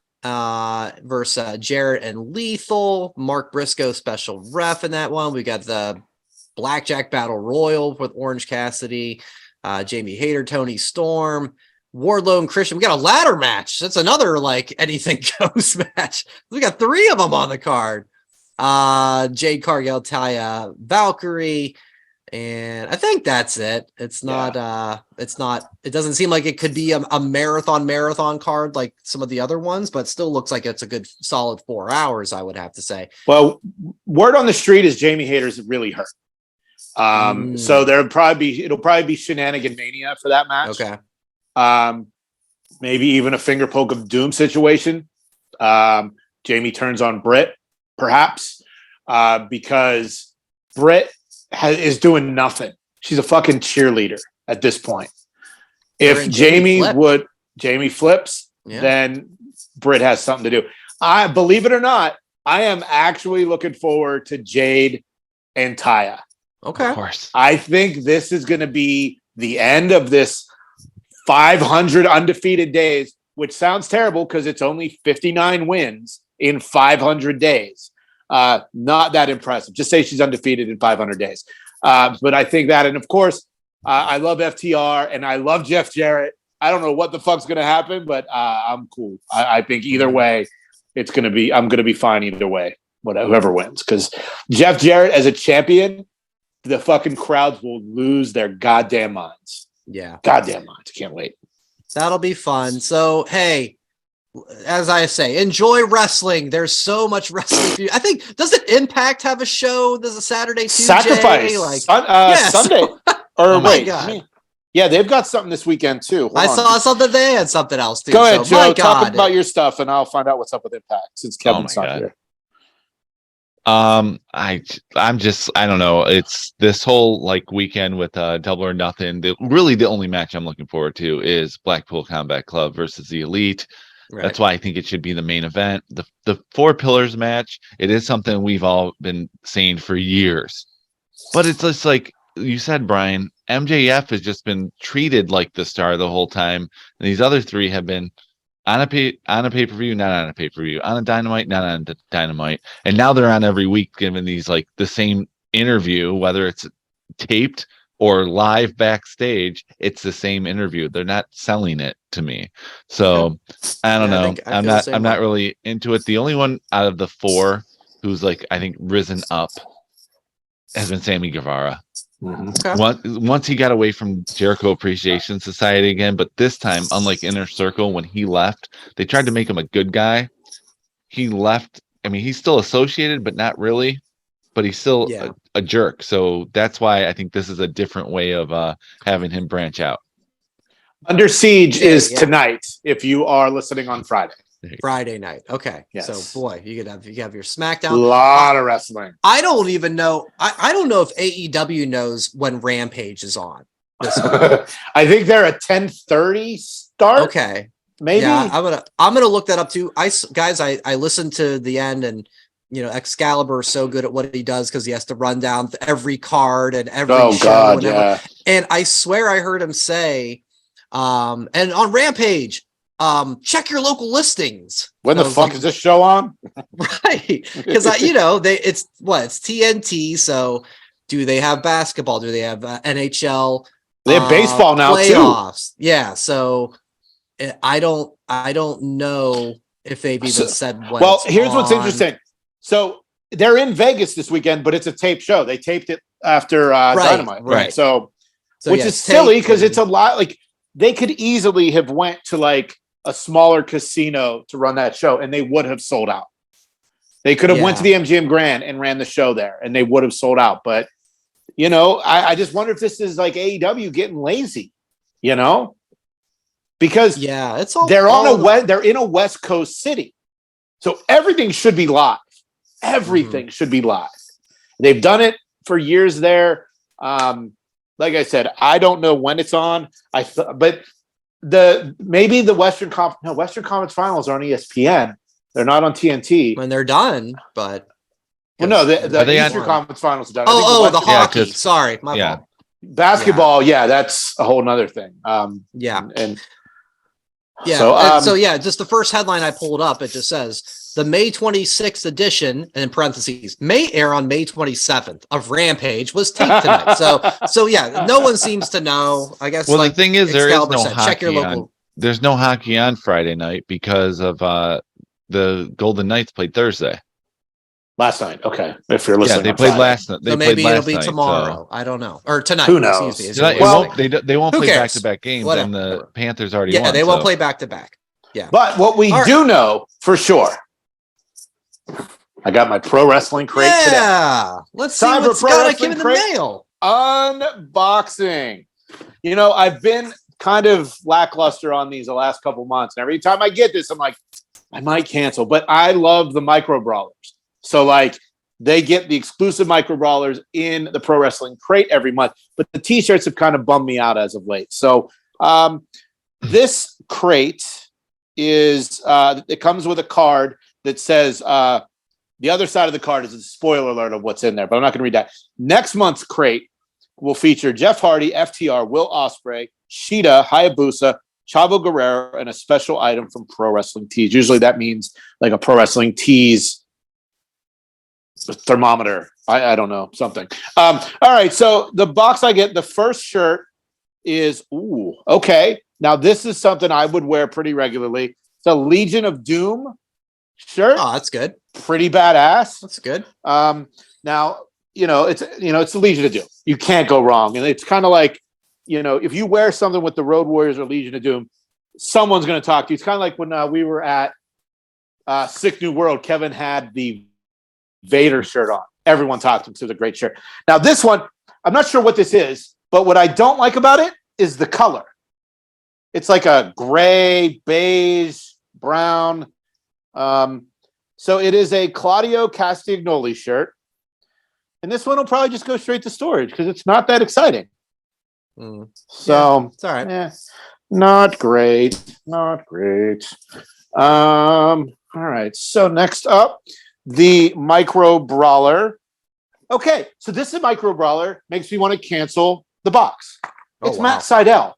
versus Jarrett and Lethal. Mark Briscoe special ref in that one. We got the Blackjack Battle Royal with Orange Cassidy, Jamie Hayter, Tony Storm, Wardlow and Christian. We got a ladder match. That's another like anything goes match. We got 3 of them on the card. Jade Cargill, Taya Valkyrie. And I think that's it. It doesn't seem like it could be a marathon card like some of the other ones, but still looks like it's a good solid 4 hours, I would have to say. Well, word on the street is Jamie Hayter's really hurt. So it'll probably be Shenanigan Mania for that match. Okay. Maybe even a finger poke of doom situation. Jamie turns on Britt, perhaps, because Britt is doing nothing. She's a fucking cheerleader at this point. If Jamie flips, then Britt has something to do. I believe it or not, I am actually looking forward to Jade and Taya. Okay. Of course. I think this is going to be the end of this 500 undefeated days, which sounds terrible because it's only 59 wins in 500 days. Not that impressive. Just say she's undefeated in 500 days. But I think that, and of course, I love FTR and I love Jeff Jarrett. I don't know what the fuck's going to happen, but I'm cool. I think either way, I'm going to be fine either way, whoever wins. Because Jeff Jarrett as a champion, the fucking crowds will lose their goddamn minds. Yeah. Goddamn minds. I can't wait. That'll be fun. So, hey, as I say, enjoy wrestling. There's so much wrestling for you. I think, doesn't Impact have a show? There's a Saturday, Tuesday? Sacrifice. Sunday. Or wait. Yeah, they've got something this weekend too. I saw something. They had something else too. Go ahead, Joe. Talk about your stuff, and I'll find out what's up with Impact since Kevin's not here. I don't know. It's this whole like weekend with Double or Nothing. Really, the only match I'm looking forward to is Blackpool Combat Club versus the Elite. Right. That's why I think it should be the main event. The 4 Pillars match. It is something we've all been saying for years, but it's just like you said, Brian. MJF has just been treated like the star the whole time, and these other 3 have been on a pay-per-view, not on a pay-per-view, on a Dynamite, not on a Dynamite, and now they're on every week, giving these like the same interview, whether it's taped or live backstage. It's the same interview. They're not selling it to me, so I don't know. I'm not really into it. The only one out of the 4 who's like I think risen up has been Sammy Guevara. Once he got away from Jericho Appreciation Society again, but this time, unlike Inner Circle, when he left, they tried to make him a good guy. He left. I mean, he's still associated, but not really. But he's still a jerk. So that's why I think this is a different way of having him branch out. Under Siege is tonight. If you are listening on Friday night. Okay. Yes. So boy, you have your SmackDown. A lot of wrestling. I don't even know. I don't know if AEW knows when Rampage is on. I think they're a 10:30 start. Okay. Maybe. Yeah, I'm gonna look that up too. I listened to the end, and Excalibur is so good at what he does because he has to run down every card and every show. And I swear I heard him say, and on Rampage, check your local listings. When the fuck is this show on? Right. Because it's TNT. So do they have basketball? Do they have NHL? They have baseball now playoffs. Too. Yeah. So I don't know if they've even said when. Well, here's what's interesting. So they're in Vegas this weekend, but it's a taped show. They taped it after Dynamite. Right. So which is silly because it's a lot. Like they could easily have went to like a smaller casino to run that show, and they would have sold out. They could have went to the MGM Grand and ran the show there, and they would have sold out. But I just wonder if this is like AEW getting lazy, because it's all they're in a West Coast city, so everything should be live. Everything should be live. They've done it for years there. Like I said, I don't know when it's on. But maybe the Western Conference Finals are on ESPN. They're not on TNT when they're done. But the Eastern Conference Finals are done. The hockey. Sorry, my fault. Basketball, that's a whole nother thing. Just the first headline I pulled up, it just says the May 26th edition, and in parentheses, may air on May 27th of Rampage was taped tonight. No one seems to know. I guess. Well, the thing is, there is no hockey check your local. There's no hockey on Friday night because of the Golden Knights played Thursday. Last night, okay. If you're listening, they played last night. So maybe it'll be tomorrow. I don't know, or tonight. Who knows? They won't play back-to-back games, and the Panthers already won. Yeah, they won't play back-to-back. Yeah, but what we do know for sure, I got my pro wrestling crate today. Yeah, let's see what's got to give in the mail. Unboxing. I've been kind of lackluster on these the last couple months, and every time I get this, I'm like, I might cancel. But I love the micro brawlers. So, they get the exclusive micro brawlers in the pro wrestling crate every month, but the t-shirts have kind of bummed me out as of late. So, this crate is, it comes with a card that says, the other side of the card is a spoiler alert of what's in there, but I'm not going to read that. Next month's crate will feature Jeff Hardy, FTR, Will Ospreay, Shida, Hayabusa, Chavo Guerrero, and a special item from Pro Wrestling Tees. Usually that means like a Pro Wrestling Tees thermometer. I don't know, something. All right, so the box I get, the first shirt is, okay. Now this is something I would wear pretty regularly. It's a Legion of Doom shirt. Oh, that's good. Pretty badass. That's good. Now, it's the Legion of Doom. You can't go wrong. And it's kind of like, if you wear something with the Road Warriors or Legion of Doom, someone's going to talk to you. It's kind of like when we were at Sick New World, Kevin had the Vader shirt on. Everyone talked to him. So it's a great shirt. Now this one, I'm not sure what this is, but what I don't like about it is the color. It's like a gray, beige, brown. So it is a Claudio Castagnoli shirt. And this one will probably just go straight to storage because it's not that exciting. So it's all right. Yeah, not great. Not great. All right. So next up, the Micro Brawler. Okay, so this is a Micro Brawler. Makes me want to cancel the box. It's Matt Sydal.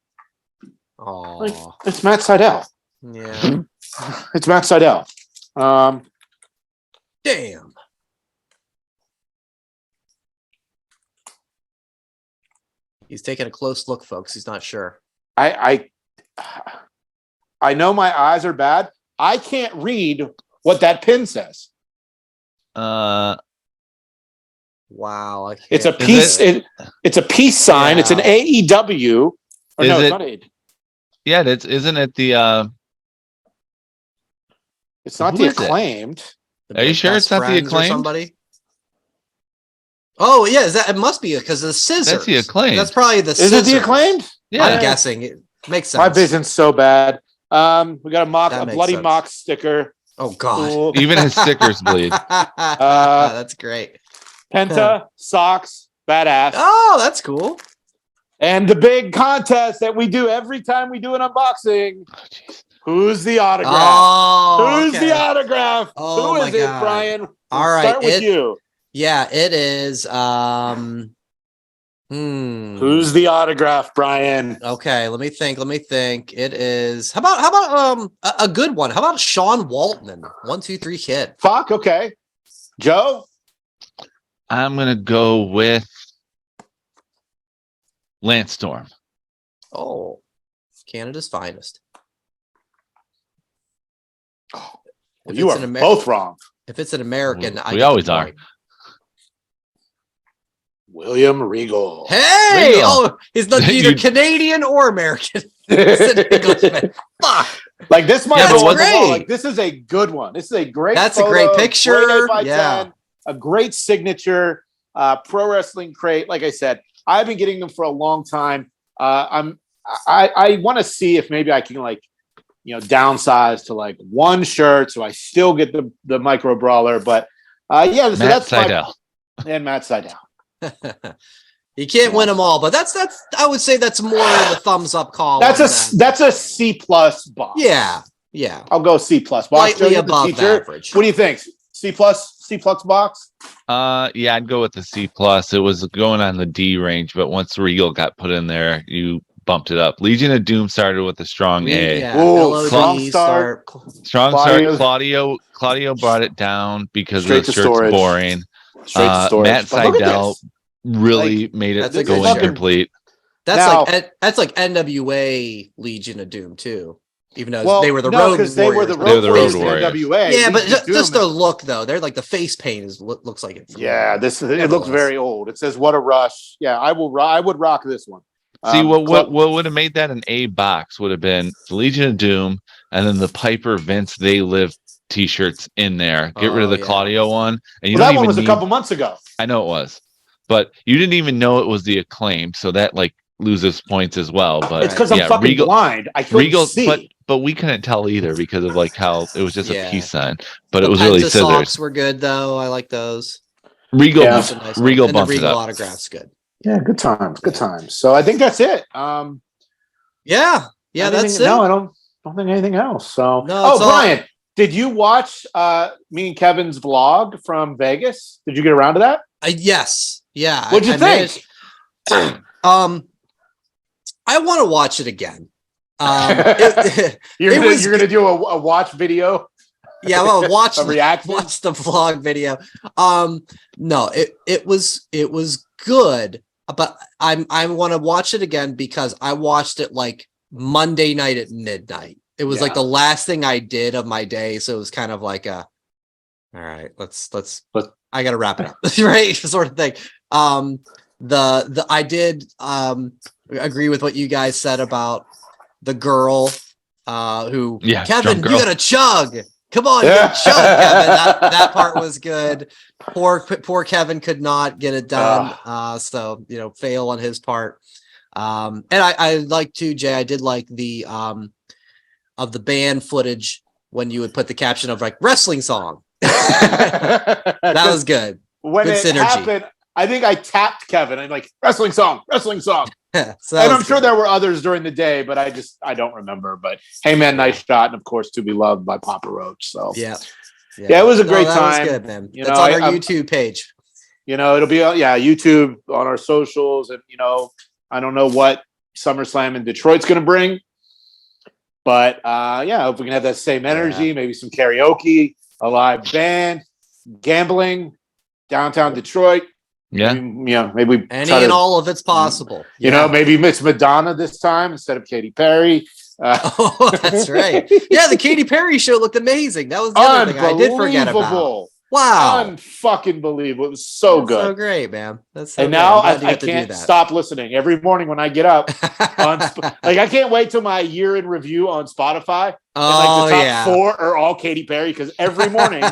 Oh, it's Matt Sydal. Yeah, it's Matt Sydal. Damn. He's taking a close look, folks. He's not sure. I know my eyes are bad. I can't read what that pin says. Wow. I It's a can't- peace. It's a peace sign. It's an Yeah. AEW. Or Is no, it- it's not AEW. Yeah, isn't it the It's not Who the is it? Acclaimed. The Are you Best sure it's not the Friends or Acclaimed? somebody? Oh yeah, it must be because of the scissors. That's the Acclaimed. That's probably the Is scissors. it the Acclaimed? Yeah. I'm guessing it makes sense. My vision's so bad. We got That a makes bloody sense. mock sticker. Oh god. Cool. Even his stickers bleed. That's great. Penta socks, badass. Oh, that's cool. And the big contest that we do every time we do an unboxing. Oh, jeez. Who's the autograph? Oh, Who's okay. the autograph? Oh, Who my is it, God. Brian? All right, Start with you. Yeah, it is. Who's the autograph, Brian? Okay, let me think. It is. How about a good one? How about Sean Waltman? 1, 2, 3 kid. Fuck, okay. Joe? I'm gonna go with Lance Storm. Oh, Canada's finest. If You it's are an both wrong. If it's an American, I We get the always are. point. William Regal. Hey! Regal. Oh, he's not either You- Canadian or American. It's an Englishman. Fuck. Like this might Yeah, go but on the what's- wall. great. Like this is a good one. This is a great. That's a photo, great picture. Great 8x10, Yeah. a great signature. Pro Wrestling Crate. Like I said, I've been getting them for a long time. I want to see if maybe I can downsize to like one shirt so I still get the micro brawler. But yeah, so Matt that's Sydal. and Matt Sydal. You can't win them all, but that's I would say that's more of a thumbs up call. That's a C+ box. Yeah. I'll go C+ box. Slightly Joe, you're the above teacher. average. What do you think? C+ box? Yeah, I'd go with the C+. It was going on the D range, but once Regal got put in there, you bumped it up. Legion of Doom started with a strong A. Yeah. Ooh, LOD strong start. Strong Claudio's- start. Claudio brought it down because Straight the to shirt's storage. boring. Straight to storage. Matt But look at Sydal this. really made that's it a go good shirt. incomplete. That's like NWA Legion of Doom too. Even though they were the Road because they were the Warriors. They were the Road Road Warriors in Warriors. NWA. Yeah, but Legion of just Doom the look though. They're like the face paint looks like it. Yeah, it looks Nevertheless. very old. It says "What a Rush." Yeah, I would rock this one. See, what would have made that an A box would have been the Legion of Doom and then the Piper Vince They Live t-shirts in there. Get rid of the yeah. Claudio one. And you Well, don't that one even was a need- couple months ago. I know it was. But you didn't even know it was the Acclaimed, so that like loses points as well. But It's because yeah, I'm fucking blind. I couldn't Regal, see. but we couldn't tell either because of like how it was just Yeah. a peace sign. But The it was really Penta scissors. socks were good though. I like those. Regal, Yeah. That's a nice one. Regal And the bumped it Regal up. autograph's good. Yeah, good times. Good times. So I think that's it. Yeah, that's it. No, I don't think anything else. So, No, it's all- Brian, did you watch me and Kevin's vlog from Vegas? Did you get around to that? Yes. Yeah. What'd you think? I want to watch it again. You're It was gonna do a watch video, yeah, well, watch a reaction. watch the vlog video. No, it was good, but I want to watch it again because I watched it like Monday night at midnight. It was like Yeah. the last thing I did of my day, so it was kind of like all right, let's I gotta wrap it up, right? Sort of thing. I did agree with what you guys said about the girl who Kevin, drunk you girl. gotta chug. Come on, you gotta chug, Kevin. That part was good. Poor Kevin could not get it done. So fail on his part. And I like too, Jay. I did like the of the band footage when you would put the caption of like wrestling song. That was good. When good it synergy. happened. I think I tapped Kevin. I'm like, wrestling song. So that And I'm was sure good. there were others during the day, but I don't remember. But hey, man, nice shot, and of course, To Be Loved by Papa Roach. So Yeah, it was a great that time. was good, man. You That's know, on our I'm- YouTube page. It'll be on YouTube on our socials, and I don't know what SummerSlam in Detroit's going to bring, but I hope we can have that same energy. Maybe some karaoke, a live band, gambling, downtown Detroit. Yeah. Maybe we Any try and to, all of it's possible. maybe it's Madonna this time instead of Katy Perry. Oh, that's right. Yeah, the Katy Perry show looked amazing. That was the other thing I did forget about. Unbelievable. Wow. Unfucking believable. It was so That's good. so great, man. That's so And good. now I'm glad you I got to do can't that. stop listening every morning when I get up. Like I can't wait till my year in review on Spotify. And like the top 4 are all Katy Perry because every morning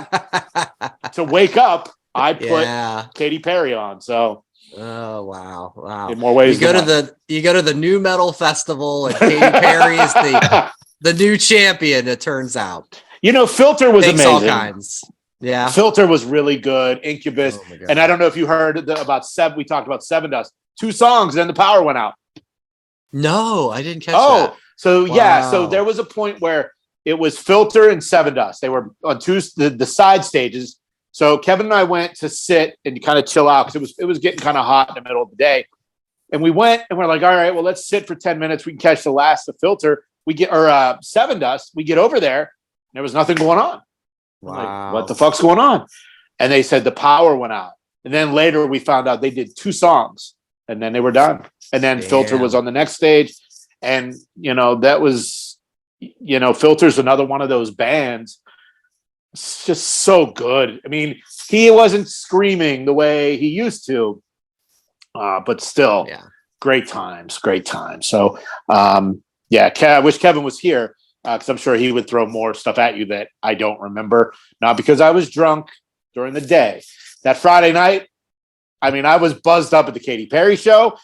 to wake up, I put Katy Perry on. So oh wow. In more ways you go than to one. you go to the New Metal Festival and Katy Perry is the new champion, it turns out. Filter was Takes amazing. all kinds. Yeah. Filter was really good. Incubus. Oh my God. And I don't know if you heard about Seven. We talked about Seven Dust. 2 songs, then the power went out. No, I didn't catch that. So yeah. Wow. So there was a point where it was Filter and Seven Dust. They were on the side stages. So Kevin and I went to sit and kind of chill out because it was getting kind of hot in the middle of the day. And we went and we're like, all right, well, let's sit for 10 minutes. We can catch the last of Filter. Seven Dust. We get over there. And there was nothing going on. Wow. Like, what the fuck's going on? And they said the power went out. And then later we found out they did 2 songs and then they were done. And then Filter was on the next stage. And, that was, Filter's another one of those bands. It's just so good. I mean, he wasn't screaming the way he used to, but still great times. So, I wish Kevin was here. Because I'm sure he would throw more stuff at you that I don't remember. Not because I was drunk during the day. That Friday night, I mean, I was buzzed up at the Katy Perry show.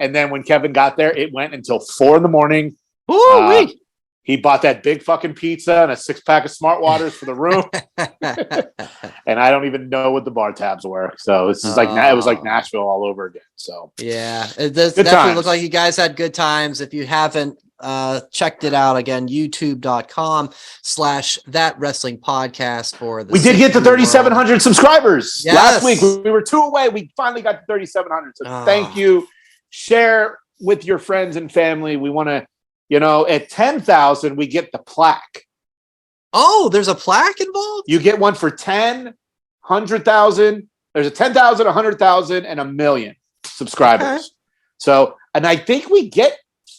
And then when Kevin got there, it went until 4 a.m. He bought that big fucking pizza and a 6-pack of Smart Waters for the room. And I don't even know what the bar tabs were. So this is it was like Nashville all over again. So yeah, it does definitely look like you guys had good times. If you haven't checked it out, again, youtube.com/thatwrestlingpodcast for the we did get to 3,700 subscribers last week. We were 2 away. We finally got to 3,700. So thank you. Share with your friends and family. We want to, at 10,000, we get the plaque. Oh, there's a plaque involved? You get one for 10, 100,000. There's a 10,000, 100,000, and 1 million subscribers. Okay. So, and I think we get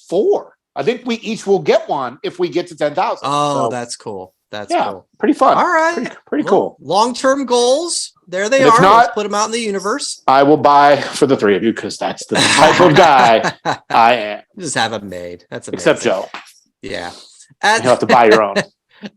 4. I think we each will get one if we get to 10,000. Oh, that's cool. That's cool. Pretty fun. All right. Pretty cool. Long-term goals. There they are. If not, let's put them out in the universe. I will buy for the 3 of you because that's the type of guy I am. Just have them made. That's amazing. Except Joe. Yeah. You'll have to buy your own.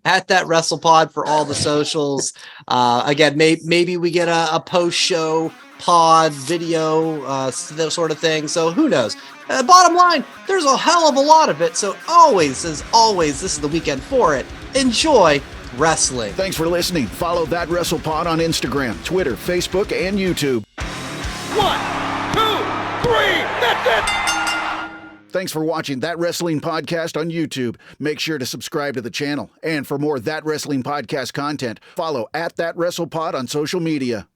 At That WrestlePod for all the socials. Again, maybe we get a post-show pod video, that sort of thing. So who knows? Bottom line, there's a hell of a lot of it. So always, as always, this is the weekend for it. Enjoy wrestling. Thanks for listening. Follow That WrestlePod on Instagram, Twitter, Facebook, and YouTube. 1, 2, 3, that's it! Thanks for watching That Wrestling Podcast on YouTube. Make sure to subscribe to the channel. And for more That Wrestling Podcast content, follow @ThatWrestlePod on social media.